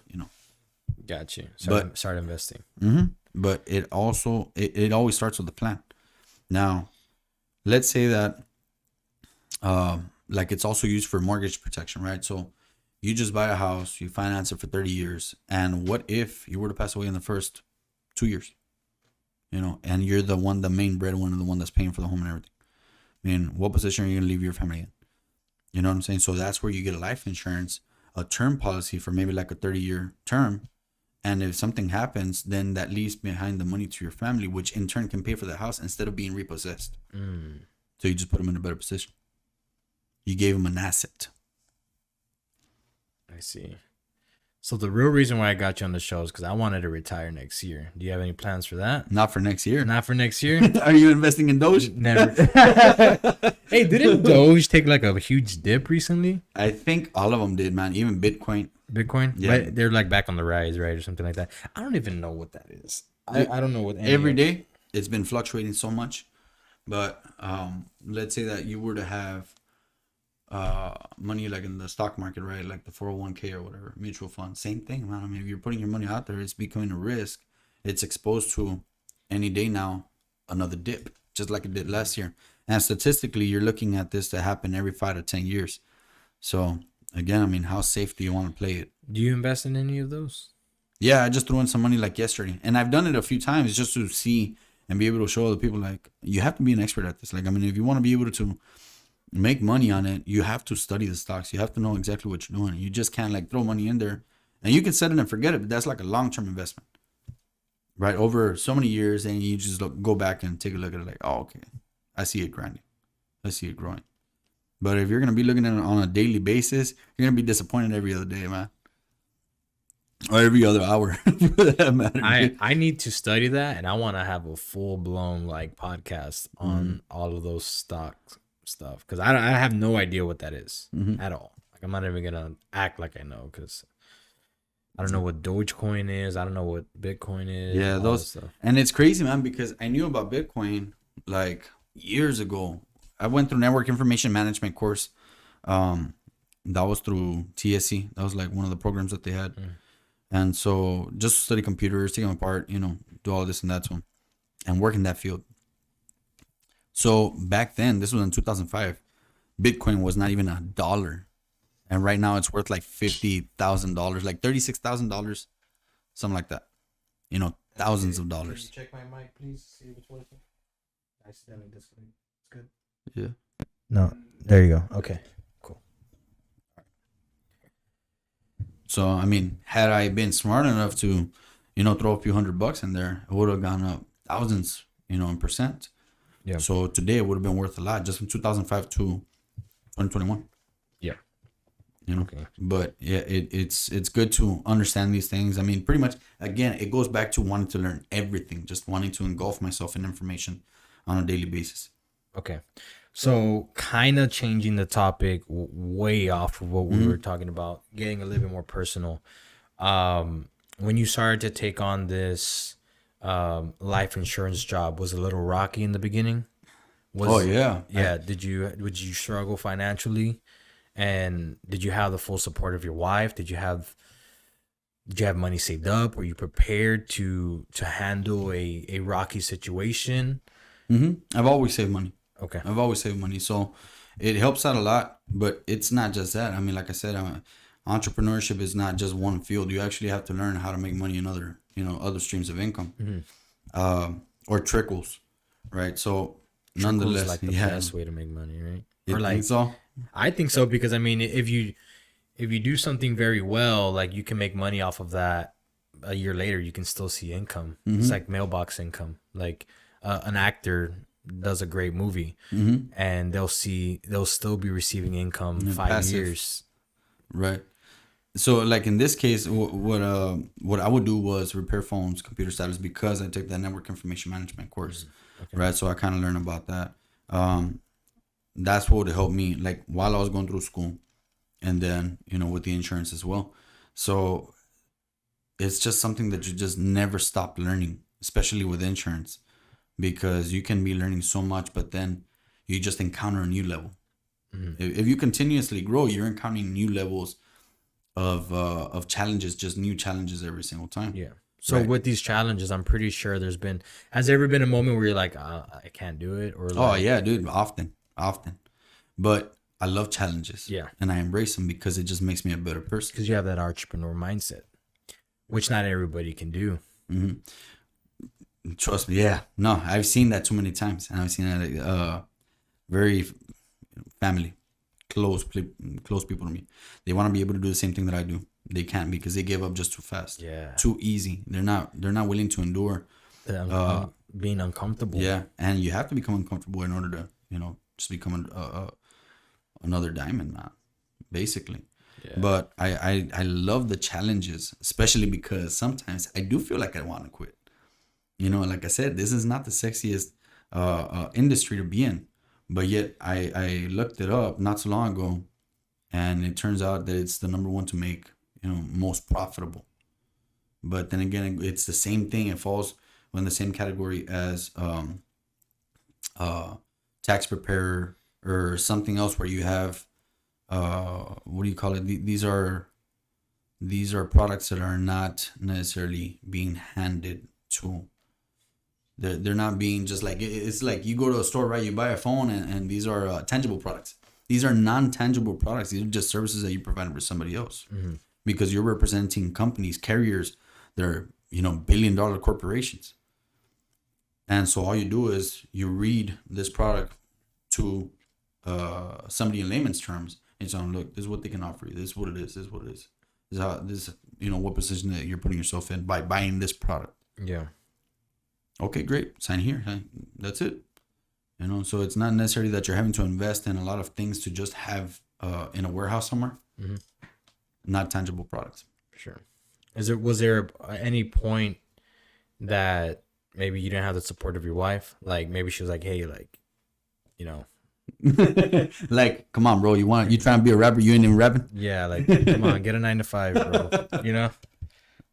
Got you. But- Start investing. But it also it always starts with a plan. Now, let's say that like it's also used for mortgage protection, right? So you just buy a house, you finance it for 30 years, and what if you were to pass away in the first 2 years? And you're the main breadwinner, the one that's paying for the home and everything. I mean, what position are you gonna leave your family in? You know what I'm saying? So that's where you get a life insurance, a term policy for maybe like a 30-year term. And if something happens, then that leaves behind the money to your family, which in turn can pay for the house instead of being repossessed. So you just put them in a better position. You gave them an asset. I see. So the real reason why I got you on the show is because I wanted to retire next year. Do you have any plans for that? Not for next year. Not for next year? Are you investing in Doge? Never. Hey, didn't Doge take like a huge dip recently? I think all of them did, man. Even Bitcoin. Bitcoin? Yeah. But they're like back on the rise, right? Or something like that. I don't even know what that is. I don't know what Every day it's been fluctuating so much. But let's say that you were to have money like in the stock market, right? Like the 401k or whatever, mutual fund, same thing, man. I mean, if you're putting your money out there, it's becoming a risk. It's exposed to any day now another dip, just like it did last year. And statistically, you're looking at this to happen every 5 to 10 years. So again, I mean, how safe do you want to play it? Do you invest in any of those? Yeah, I just threw in some money like yesterday, and I've done it a few times just to see and be able to show other people, like, you have to be an expert at this. Like, I mean, if you want to be able to make money on it, you have to study the stocks. You have to know exactly what you're doing. You just can't like throw money in there, and you can set it and forget it, but that's like a long-term investment, right? Over so many years, and you just go back and take a look at it like, oh, okay, I see it grinding. I see it growing. But if you're going to be looking at it on a daily basis, you're going to be disappointed every other day, man. Or every other hour, for that matter. I need to study that, and I want to have a full-blown like podcast on all of those stock stuff, because I have no idea what that is at all. Like, I'm not even gonna act like I know, because I don't know what Dogecoin is. I don't know what Bitcoin is. Yeah, those stuff. And it's crazy, man, because I knew about Bitcoin like years ago. I went through network information management course. That was through TSC. That was like one of the programs that they had. And so just study computers, take them apart, do all this and that to them, and work in that field. So back then, this was in 2005, Bitcoin was not even $1. And right now it's worth like $50,000, like $36,000, something like that. Thousands of dollars. Can you check my mic, please? See if it's working. I accidentally disconnected. It's good. Yeah. No, there you go. Okay. So, I mean, had I been smart enough to, throw a few $100 in there, it would have gone up thousands, in percent. Yeah. So today it would have been worth a lot, just from 2005 to 2021. Yeah. Okay. But yeah, it's good to understand these things. I mean, pretty much, again, it goes back to wanting to learn everything, just wanting to engulf myself in information on a daily basis. Okay. So kind of changing the topic way off of what we were talking about, getting a little bit more personal. When you started to take on this life insurance job, was it a little rocky in the beginning? Yeah. Would you struggle financially? And did you have the full support of your wife? Did you have money saved up? Were you prepared to handle a rocky situation? I've always saved money. Okay. I've always saved money. So it helps out a lot, but it's not just that. I mean, like I said, entrepreneurship is not just one field. You actually have to learn how to make money in other streams of income, or trickles, right? So nonetheless, is like the best way to make money, right? You think so? I think so, because I mean, if you do something very well, like, you can make money off of that. A year later, you can still see income. It's like mailbox income. Like an actor does a great movie, and they'll still be receiving income 5 passive. years. Right. So like in this case, what I would do was repair phones, computer status, because I took that network information management course. Okay. Right. So I kind of learned about that. That's what would help me, like, while I was going through school, and then, with the insurance as well. So it's just something that you just never stop learning, especially with insurance, because you can be learning so much, but then you just encounter a new level. If you continuously grow, you're encountering new levels of challenges, just new challenges every single time. Yeah. So Right. with these challenges, I'm pretty sure has there ever been a moment where you're like, I can't do it, or Oh like, yeah, dude, often. But I love challenges. Yeah. And I embrace them because it just makes me a better person. because you have that entrepreneur mindset, which not everybody can do. Trust me, yeah. No, I've seen that too many times, and I've seen that very family, close people to me. They want to be able to do the same thing that I do. They can't because they give up just too fast. Yeah. Too easy. They're not willing to endure. Being uncomfortable. Yeah, and you have to become uncomfortable in order to, just become another diamond, man. Basically. Yeah. But I love the challenges, especially because sometimes I do feel like I want to quit. Like I said, this is not the sexiest industry to be in, but yet I looked it up not so long ago, and it turns out that it's the number one to make, most profitable. But then again, it's the same thing. It falls in the same category as tax preparer or something else where you have what do you call it? These are products that are not necessarily being handed to. They're not being just like, it's like you go to a store, right? You buy a phone, and these are tangible products. These are non-tangible products. These are just services that you provided for somebody else, because you're representing companies, carriers that are, billion-dollar corporations. And so all you do is you read this product to somebody in layman's terms, and tell them, look, this is what they can offer you. This is what it is. This is what it is. This is how what position that you're putting yourself in by buying this product. Yeah. Okay, great. Sign here. That's it. So it's not necessarily that you're having to invest in a lot of things to just have in a warehouse somewhere. Not tangible products. Sure. Was there any point that maybe you didn't have the support of your wife? Like maybe she was like, hey, like, Like, come on, bro. You trying to be a rapper? You ain't even rapping? yeah, like, come on, get a 9 to 5, bro.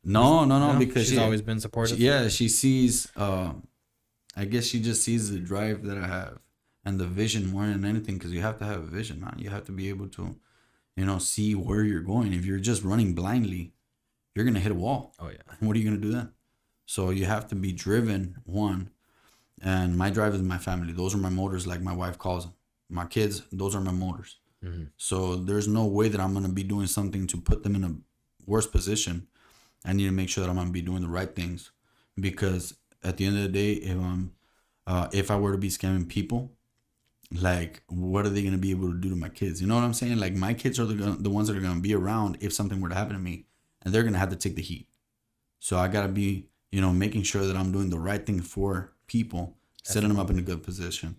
No, because she's always been supportive. Yeah, she sees. I guess she just sees the drive that I have and the vision more than anything. Because you have to have a vision, man. You have to be able to, see where you're going. If you're just running blindly, you're gonna hit a wall. Oh yeah. What are you gonna do then? So you have to be driven. One, and my drive is my family. Those are my motors, like my wife calls them. My kids, those are my motors. So there's no way that I'm gonna be doing something to put them in a worse position. I need to make sure that I'm gonna be doing the right things, because at the end of the day, if I were to be scamming people, like, what are they gonna be able to do to my kids? You know what I'm saying? Like, my kids are the ones that are gonna be around if something were to happen to me, and they're gonna have to take the heat. So I gotta be, making sure that I'm doing the right thing for people, setting them up in a good position,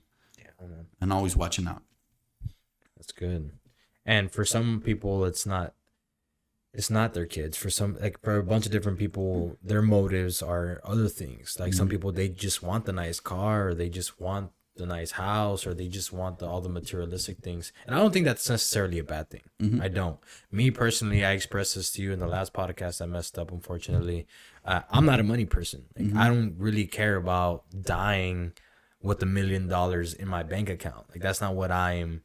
and always watching out. That's good. And for some people, it's not their kids. For a bunch of different people, their motives are other things. Like some people, they just want the nice car, or they just want the nice house, or they just want all the materialistic things. And I don't think that's necessarily a bad thing. I don't. Me personally, I expressed this to you in the last podcast. I messed up, unfortunately. I'm not a money person. Like, I don't really care about dying with $1 million in my bank account. Like, that's not what I'm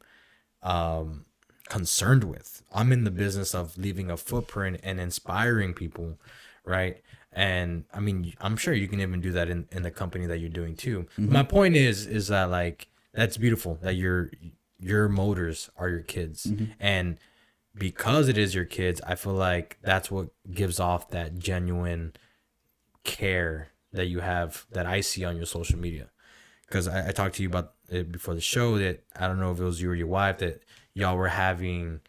concerned with. I'm in the business of leaving a footprint and inspiring people, right? And I mean, I'm sure you can even do that in the company that you're doing too. My point is that, like, that's beautiful that your motors are your kids. And because it is your kids, I feel like that's what gives off that genuine care that you have, that I see on your social media. Because I talked to you about it before the show, that I don't know if it was you or your wife, that y'all were having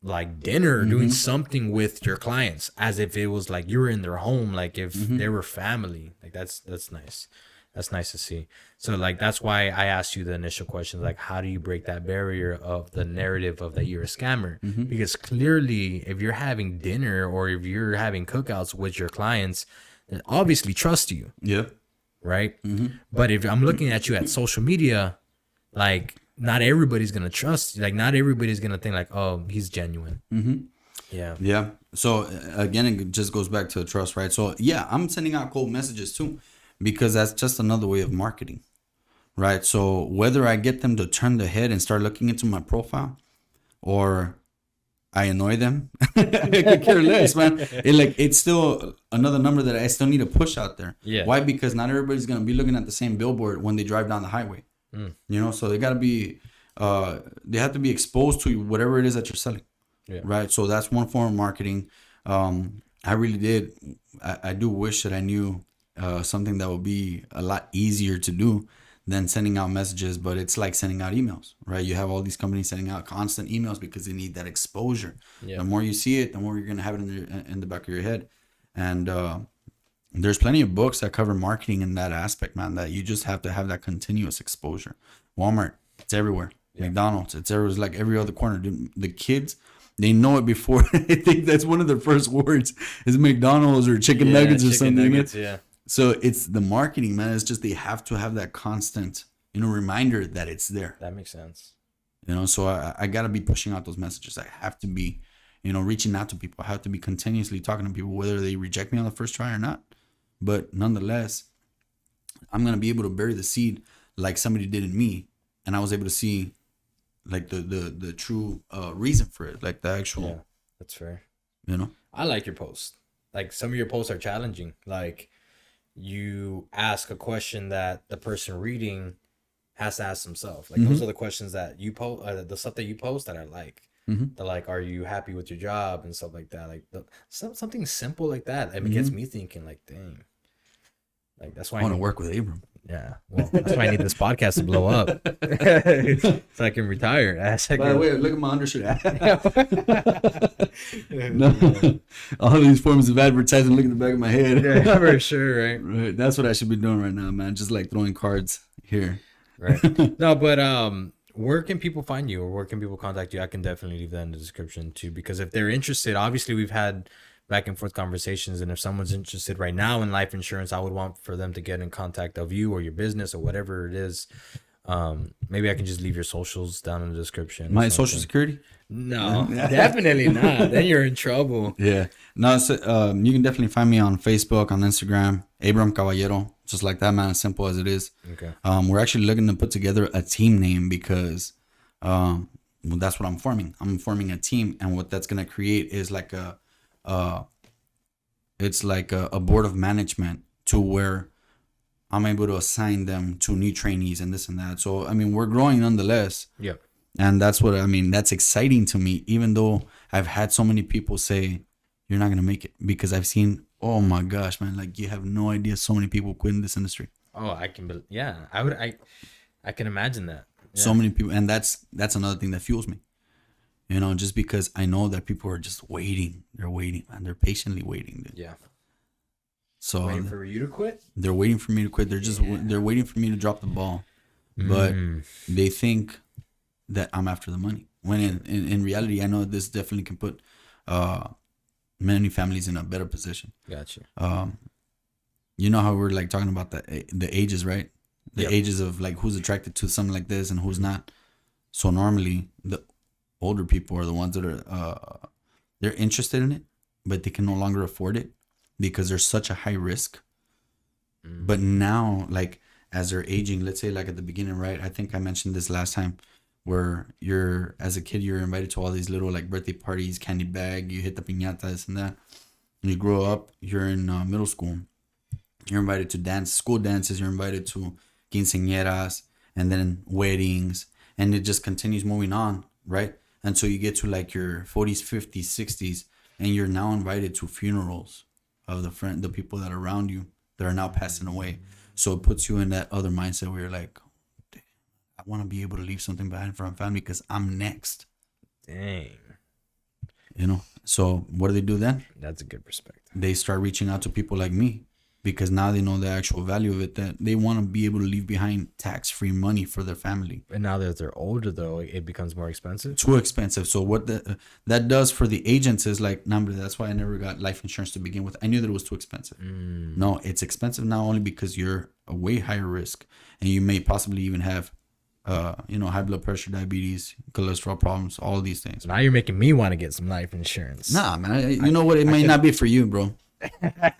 like dinner or doing something with your clients as if it was like you were in their home, like if they were family. Like that's nice. That's nice to see. So like that's why I asked you the initial question, like how do you break that barrier of the narrative of that you're a scammer? Because clearly if you're having dinner or if you're having cookouts with your clients, they obviously trust you. Yeah. Right? But if I'm looking at you at social media, like not everybody's gonna trust you. Like not everybody's gonna think like, oh, he's genuine. Yeah. So again, it just goes back to trust, right? So yeah, I'm sending out cold messages too, because that's just another way of marketing, right? So whether I get them to turn their head and start looking into my profile, or I annoy them. I could care less, man. It's still another number that I still need to push out there. Yeah. Why? Because not everybody's gonna be looking at the same billboard when they drive down the highway. You know, so they gotta be, they have to be exposed to whatever it is that you're selling. Yeah. Right. So that's one form of marketing. I really did. I do wish that I knew something that would be a lot easier to do than sending out messages, but it's like sending out emails, right? You have all these companies sending out constant emails because they need that exposure. Yeah. The more you see it, the more you're gonna have it in the back of your head. And there's plenty of books that cover marketing in that aspect, man. That you just have to have that continuous exposure. Walmart, it's everywhere. Yeah. McDonald's, it's everywhere. It's like every other corner. The kids, they know it before. I think that's one of their first words is McDonald's or chicken nuggets or something. Nuggets, yeah. So it's the marketing, man. It's just they have to have that constant, reminder that it's there. That makes sense. So I got to be pushing out those messages. I have to be, reaching out to people. I have to be continuously talking to people, whether they reject me on the first try or not. But nonetheless, I'm going to be able to bury the seed like somebody did in me. And I was able to see like the true reason for it, like the actual. Yeah, that's fair. I like your posts. Like some of your posts are challenging. Like you ask a question that the person reading has to ask themselves. Like those are the questions that you post, the stuff that you post that I like. The like, are you happy with your job and stuff like that? Like something simple like that. I mean, it gets me thinking. Like, dang. Like that's why I want to work with Abram. Yeah, well, that's why I need this podcast to blow up, so I can retire. By the way, look at my undershirt. No, all these forms of advertising. Look at the back of my head. Yeah, for sure, right? Right. That's what I should be doing right now, man. Just like throwing cards here. Right. No, but where can people find you, or where can people contact you? I can definitely leave that in the description too, because if they're interested, obviously we've had back and forth conversations, and if someone's interested right now in life insurance, I would want for them to get in contact of you or your business or whatever it is. Maybe I can just leave your socials down in the description. My social security? No, definitely not. Then you're in trouble. Yeah. No, so, you can definitely find me on Facebook, on Instagram, Abram Caballero, just like that, man, as simple as it is. Okay. We're actually looking to put together a team name because well, that's what I'm forming. I'm forming a team, and what that's going to create is like it's like a board of management to where I'm able to assign them to new trainees and this and that. So, I mean, we're growing nonetheless. Yep. And that's what, I mean, that's exciting to me, even though I've had so many people say, you're not going to make it, because I've seen, oh my gosh, man, like you have no idea. So many people quit in this industry. Oh, I can imagine that. Yeah. So many people. And that's another thing that fuels me. Just because I know that people are just waiting. They're waiting, man. They're patiently waiting. Dude. Yeah. So waiting for you to quit? They're waiting for me to quit. They're waiting for me to drop the ball. But they think that I'm after the money. When in reality, I know this definitely can put many families in a better position. Gotcha. You know how we're like talking about the ages, right? The Yep. ages of like who's attracted to something like this and who's not. So normally the older people are the ones that are they're interested in it, but they can no longer afford it because there's such a high risk. But now, like as they're aging, let's say like at the beginning, right? I think I mentioned this last time, where you're as a kid, you're invited to all these little like birthday parties, candy bag, you hit the piñata, this and that. When you grow up, you're in middle school, you're invited to school dances, you're invited to quinceañeras, and then weddings, and it just continues moving on, right? And so you get to like your 40s, 50s, 60s, and you're now invited to funerals of the people that are around you that are now passing away. So it puts you in that other mindset where you're like, I want to be able to leave something behind for my family because I'm next. Dang. So what do they do then? That's a good perspective. They start reaching out to people like me, because now they know the actual value of it, that they want to be able to leave behind tax-free money for their family. And now that they're older, though, it becomes more expensive. Too expensive. So what that does for the agents is like, number. That's why I never got life insurance to begin with. I knew that it was too expensive. No, it's expensive now only because you're a way higher risk, and you may possibly even have, high blood pressure, diabetes, cholesterol problems, all of these things. Now you're making me want to get some life insurance. Nah, man. You know what? It may not be for you, bro.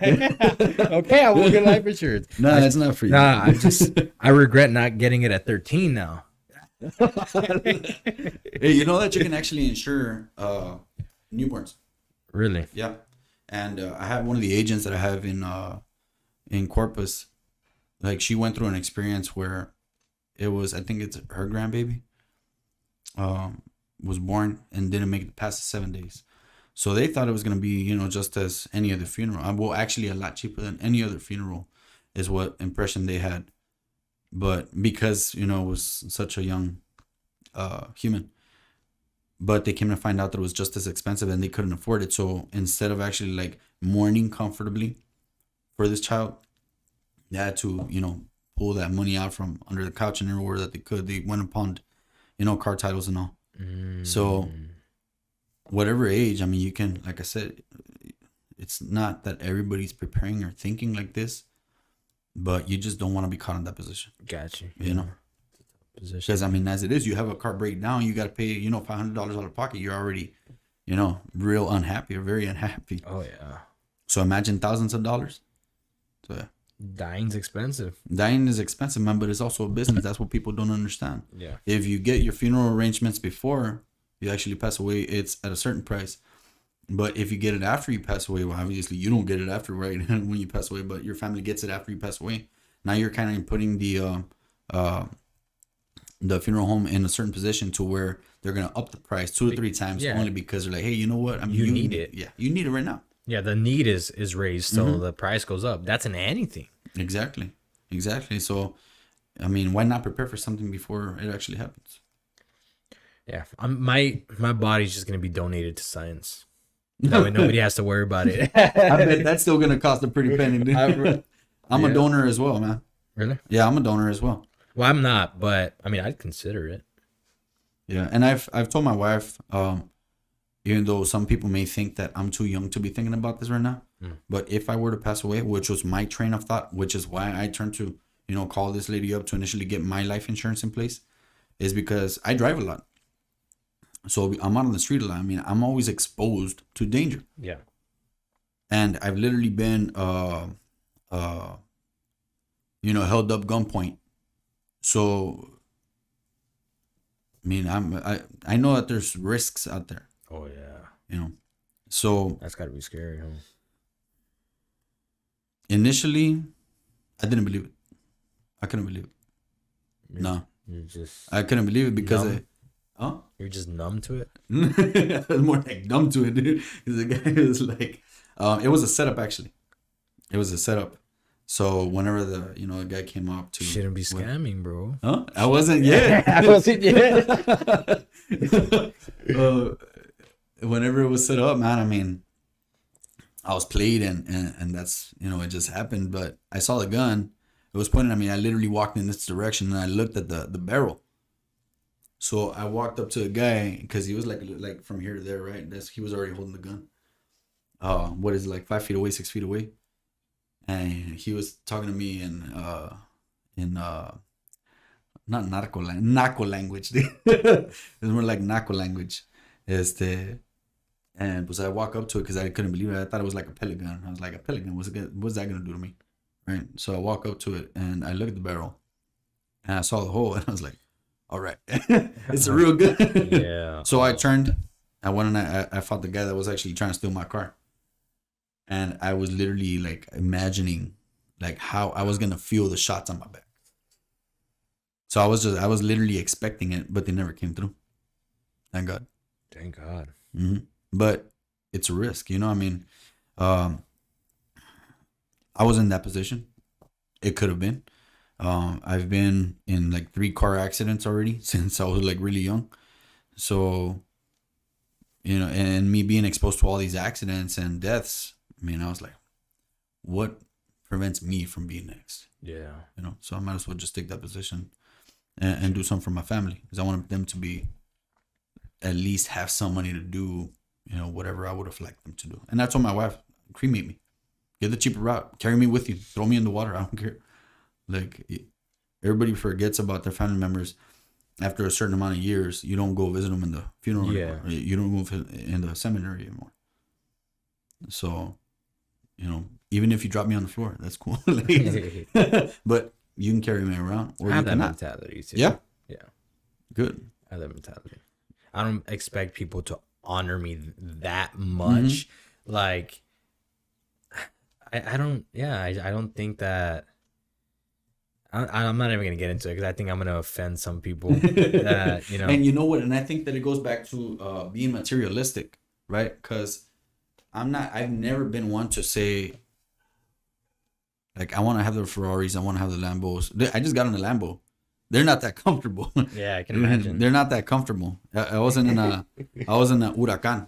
Okay, I will get life insurance. No, it's not for you. Nah, I regret not getting it at 13 now. Hey, you know that you can actually insure newborns. Really? Yeah. And I have one of the agents that I have in Corpus. Like, she went through an experience where it was, I think it's her grandbaby, was born and didn't make it past the 7 days. So they thought it was going to be, you know, just as any other funeral. Well, actually a lot cheaper than any other funeral is what impression they had. But because, you know, it was such a young human, but they came to find out that it was just as expensive and they couldn't afford it. So instead of actually like mourning comfortably for this child, they had to, you know, pull that money out from under the couch and everywhere that they could. They went upon, you know, car titles and all. So whatever age, I mean, you can, like I said, it's not that everybody's preparing or thinking like this, but you just don't want to be caught in that position. Gotcha. You know? Because, I mean, as it is, you have a car breakdown, you got to pay, you know, $500 out of pocket. You're already, you know, real unhappy or very unhappy. Oh, yeah. So imagine thousands of dollars. So, yeah. Dying's expensive. Dying is expensive, man, but it's also a business. That's what people don't understand. Yeah. If you get your funeral arrangements before you actually pass away, it's at a certain price. But if you get it after you pass away, well, obviously you don't get it after, right? When you pass away, but your family gets it after you pass away. Now you're kind of putting the funeral home in a certain position to where they're going to up the price 2 to 3 times only because they're like, hey, you know what? I mean, you need it. Yeah, you need it right now. Yeah, the need is raised, so the price goes up. That's in anything. Exactly. So, I mean, why not prepare for something before it actually happens? Yeah, my body's just gonna be donated to science. That way nobody has to worry about it. I bet that's still gonna cost a pretty penny, dude. I'm a donor as well, man. Really? Yeah, I'm a donor as well. Well, I'm not, but I mean, I'd consider it. Yeah, and I've told my wife, even though some people may think that I'm too young to be thinking about this right now, but if I were to pass away, which was my train of thought, which is why I turned to, you know, call this lady up to initially get my life insurance in place, is because I drive a lot. So I'm out on the street a lot. I mean, I'm always exposed to danger. Yeah. And I've literally been, you know, held up gunpoint. So, I mean, I know that there's risks out there. Oh yeah. You know, so that's gotta be scary, huh? Initially, I didn't believe it. I couldn't believe it. No, I couldn't believe it because you're just numb to it. I was more like numb to it, dude. The guy was like, it was a setup actually. It was a setup. So whenever the guy came up to, shouldn't be scamming, bro. Huh? I wasn't yet. I wasn't yet. Whenever it was set up, man, I mean, I was played and that's, it just happened. But I saw the gun. It was pointing at me. I literally walked in this direction and I looked at the barrel. So I walked up to a guy because he was like from here to there, right? He was already holding the gun. What is it, like 5 feet away, 6 feet away? And he was talking to me in not narco language. It's more like narco language. And I walk up to it because I couldn't believe it. I thought it was like a pellet gun. I was like, a pellet gun? What's that gonna do to me? Right. So I walk up to it and I look at the barrel, and I saw the hole, and I was like, all right, it's a real gun. Yeah. So I turned. I went and I fought the guy that was actually trying to steal my car. And I was literally like imagining like how I was gonna feel the shots on my back. So I was literally expecting it, but they never came through. Thank God. Thank God. Mm-hmm. But it's a risk, I mean, I was in that position. It could have been. I've been in like 3 car accidents already since I was like really young. So, and me being exposed to all these accidents and deaths, I mean, I was like, what prevents me from being next? Yeah. So I might as well just take that position and do something for my family, because I want them to be, at least have some money to do, whatever I would have liked them to do. And I told my wife, cremate me, get the cheaper route, carry me with you, throw me in the water. I don't care. Like, everybody forgets about their family members. After a certain amount of years, you don't go visit them in the funeral anymore. You don't move in the cemetery anymore. So, even if you drop me on the floor, that's cool. But you can carry me around, or I have you that cannot. mentality too. Yeah. Yeah. Good. I have that mentality. I don't expect people to honor me that much. Like, I don't, yeah, I don't think that. I'm not even gonna get into it because I think I'm gonna offend some people. That And you know what? And I think that it goes back to being materialistic, right? Because I've never been one to say, like, I want to have the Ferraris, I want to have the Lambos. I just got in a Lambo. They're not that comfortable. Yeah, I can imagine. They're not that comfortable. I was in a Huracan,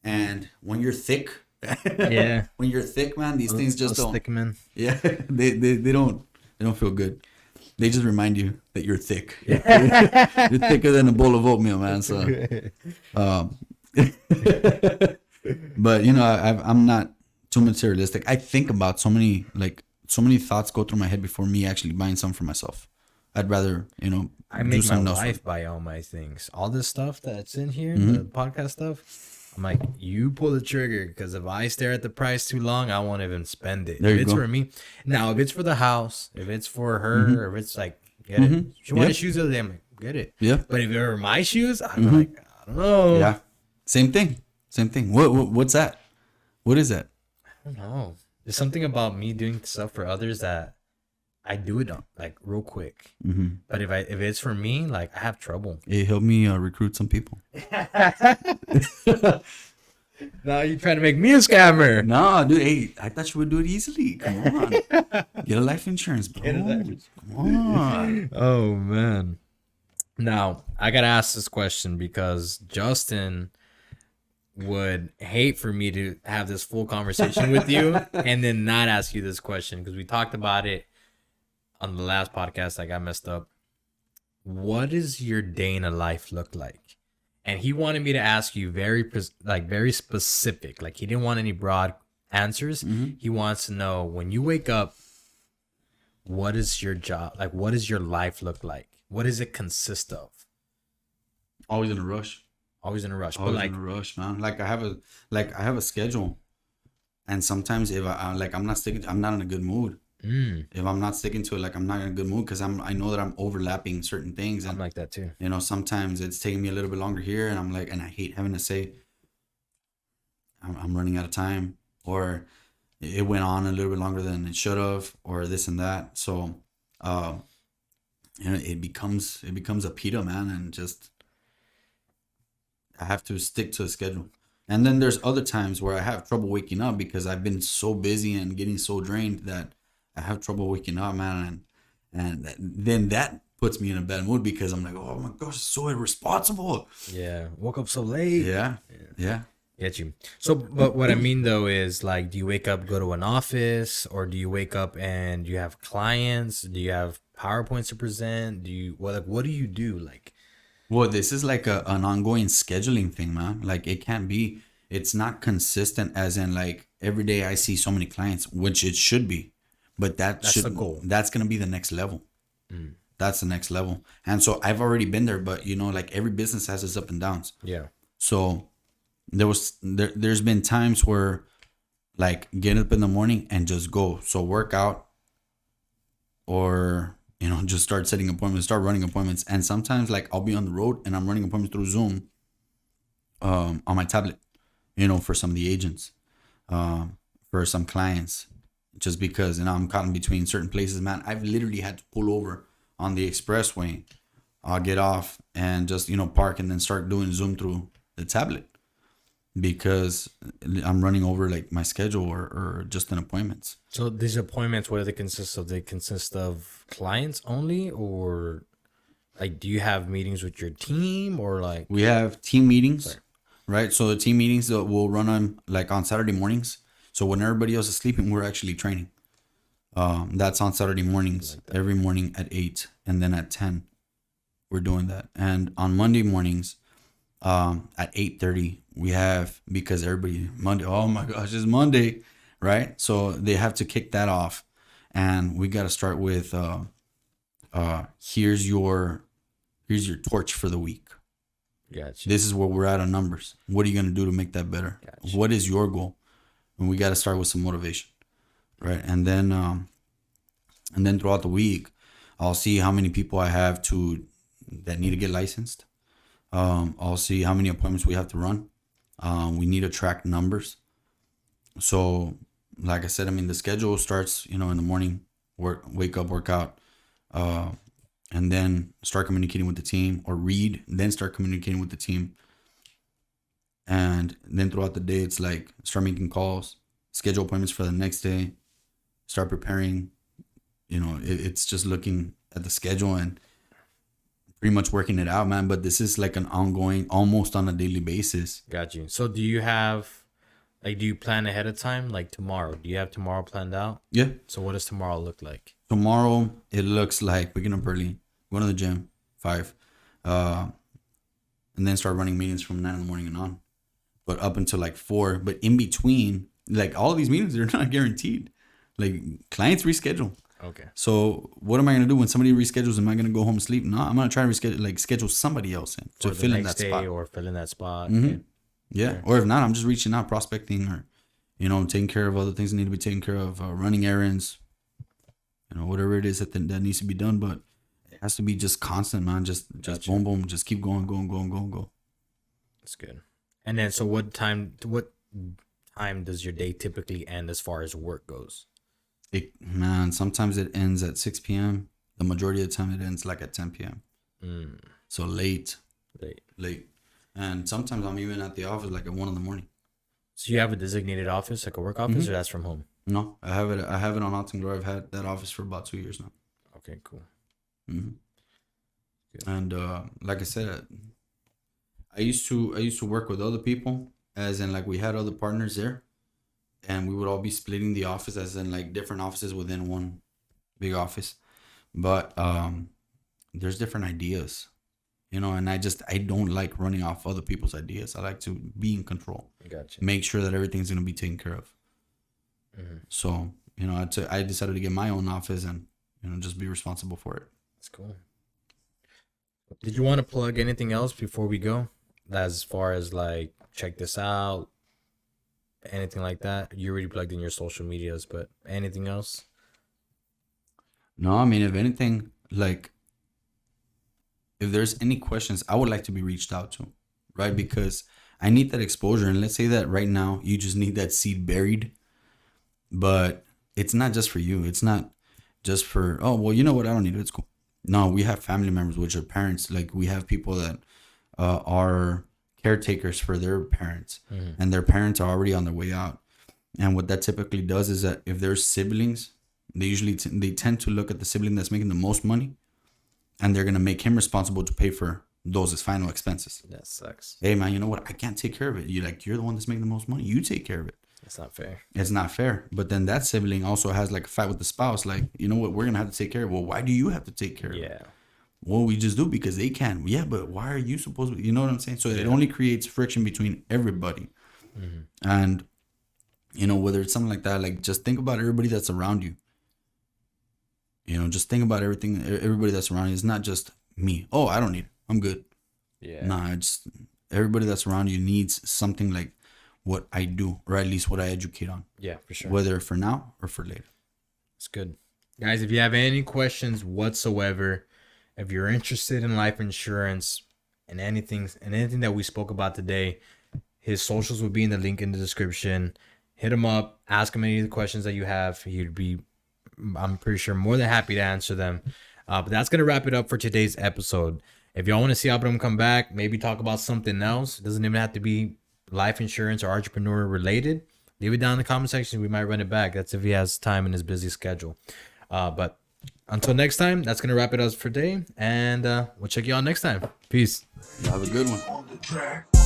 and when you're thick, Yeah. when you're thick, man, these things just don't. Stick 'em in. Yeah, they don't feel good. They just remind you that you're thick. You're thicker than a bowl of oatmeal, man. So, but I'm not too materialistic. I think about so many thoughts go through my head before me actually buying some for myself. I'd rather I do make my something else. wife buy all my things. All this stuff that's in here, the podcast stuff. I'm like, you pull the trigger, because if I stare at the price too long, I won't even spend it. There If you it's go. for me, now if it's for the house, if it's for her, or if it's like, get it. She wanted shoes the other day, I'm like, get it. Yeah. But if it were my shoes, I'm like, I don't know. Yeah. Same thing. What's that? What is that? I don't know. There's something about me doing stuff for others that I do it like real quick. But if it's for me, like, I have trouble. It helped me recruit some people. Now you're trying to make me a scammer. No, dude. Hey, I thought you would do it easily. Come on. Get a life insurance, bro. Come on. Oh man. Now I gotta ask this question because Justin would hate for me to have this full conversation with you and then not ask you this question, because we talked about it on the last podcast. I got messed up. What does your day in a life look like? And he wanted me to ask you very specific. Like, he didn't want any broad answers. He wants to know, when you wake up, what is your job? Like, what does your life look like? What does it consist of? Always in a rush. Always in a rush. Always But like, in a rush, man. Like, I have a schedule, and sometimes if I'm not in a good mood. If I'm not sticking to it, like, I'm not in a good mood, because I know that I'm overlapping certain things, and I'm like that too. Sometimes it's taking me a little bit longer here, and I'm like, and I hate having to say I'm running out of time, or it went on a little bit longer than it should have, or this and that. So it becomes a pita, man, and just I have to stick to a schedule. And then there's other times where I have trouble waking up because I've been so busy and getting so drained that I have trouble waking up, man, and then that puts me in a bad mood, because I'm like, oh my gosh, so irresponsible. Yeah. Woke up so late. Yeah. Get you. So, but what I mean though is, like, do you wake up, go to an office, or do you wake up and you have clients? Do you have PowerPoints to present? What do you do? Like, Well, this is like an ongoing scheduling thing, man. Like, it's not consistent, as in, like, every day I see so many clients, which it should be. But that's the goal. That's going to be the next level. That's the next level. And so I've already been there, but like, every business has its up and downs. yeah. So there's been times where, like, get up in the morning and just go. So work out, or, just start setting appointments, start running appointments. And sometimes, like, I'll be on the road and I'm running appointments through Zoom on my tablet, for some of the agents, for some clients. Just because, I'm caught in between certain places, man. I've literally had to pull over on the expressway. I'll get off and just, park, and then start doing Zoom through the tablet, because I'm running over, like, my schedule or just in appointments. So these appointments, what do they consist of? They consist of clients only, or, like, do you have meetings with your team, or, like? We have team meetings, right? So the team meetings that we'll run on Saturday mornings. So when everybody else is sleeping, we're actually training. That's on Saturday mornings, every morning at 8, and then at 10, we're doing that. And on Monday mornings, at 8:30, we have, because everybody, Monday, oh my gosh, it's Monday, right? So they have to kick that off, and we got to start with, here's your torch for the week. Gotcha. This is where we're at on numbers. What are you going to do to make that better? Gotcha. What is your goal? And we got to start with some motivation, right? And then throughout the week, I'll see how many people I have that need to get licensed. I'll see how many appointments we have to run. We need to track numbers. So, like I said, I mean, the schedule starts, in the morning, wake up, work out, and then start communicating with the team, or read, then start communicating with the team. And then throughout the day, it's like start making calls, schedule appointments for the next day, start preparing. It's just looking at the schedule and pretty much working it out, man. But this is like an ongoing, almost on a daily basis. Got you. So do you have, do you plan ahead of time? Like tomorrow, do you have tomorrow planned out? Yeah. So what does tomorrow look like? Tomorrow, it looks like waking up early, going to the gym, 5, and then start running meetings from 9 in the morning and on. But up until like 4. But in between, like all of these meetings, they're not guaranteed. Like clients reschedule. Okay. So what am I gonna do when somebody reschedules? Am I gonna go home and sleep? No, I'm gonna try to schedule somebody else in to fill in that spot. Or fill in that spot. Mm-hmm. Okay. Yeah. Sure. Or if not, I'm just reaching out, prospecting, or taking care of other things that need to be taken care of, running errands, whatever it is that needs to be done. But it has to be just constant, man. Just boom, boom, just keep going. That's good. And then, so what time does your day typically end as far as work goes? Sometimes it ends at 6 p.m. The majority of the time it ends like at 10 p.m. So late. And sometimes I'm even at the office like at 1 in the morning. So you have a designated office, like a work office, or that's from home? No, I have it on Alton Grove. I've had that office for about 2 years now. Okay, cool. Mm-hmm. And like I said, I used to work with other people, as in like we had other partners there, and we would all be splitting the office, as in like different offices within one big office. But there's different ideas, and I don't like running off other people's ideas. I like to be in control. Gotcha. Make sure that everything's gonna be taken care of. Mm-hmm. So I decided to get my own office and just be responsible for it. That's cool. Did you want to plug anything else before we go? As far as like, check this out, anything like that? You already plugged in your social medias, but anything else? No, I mean, if anything, like, if there's any questions, I would like to be reached out to, right? Because I need that exposure. And let's say that right now you just need that seed buried, but it's not just for you. It's not just for, oh, well, you know what? I don't need it. It's cool. No, we have family members, which are parents. Like, we have people that are caretakers for their parents, and their parents are already on their way out. And what that typically does is that if there's siblings, they usually they tend to look at the sibling that's making the most money, and they're gonna make him responsible to pay for those final expenses. That sucks. Hey man, you know what? I can't take care of it. You're the one that's making the most money. You take care of it. It's not fair. It's not fair. But then that sibling also has like a fight with the spouse. Like, you know what? We're gonna have to take care of it. Well, why do you have to take care of it? Yeah. Well, we just do because they can. Yeah, but why are you supposed to? You know what I'm saying? So it only creates friction between everybody. And, whether it's something like that, like, just think about everybody that's around you. Just think about everybody that's around you. It's not just me. Oh, I don't need it. I'm good. Yeah. Nah, it's everybody that's around you needs something like what I do, or at least what I educate on. Yeah, for sure. Whether for now or for later. It's good. Guys, if you have any questions whatsoever, if you're interested in life insurance and anything that we spoke about today, his socials will be in the link in the description. Hit him up, ask him any of the questions that you have. He'd be, I'm pretty sure, more than happy to answer them. But that's going to wrap it up for today's episode. If y'all want to see Abram come back, maybe talk about something else, it doesn't even have to be life insurance or entrepreneur related, leave it down in the comment section. We might run it back. That's if he has time in his busy schedule. But until next time, that's going to wrap it up for today. And we'll check you out next time. Peace. Have a good one.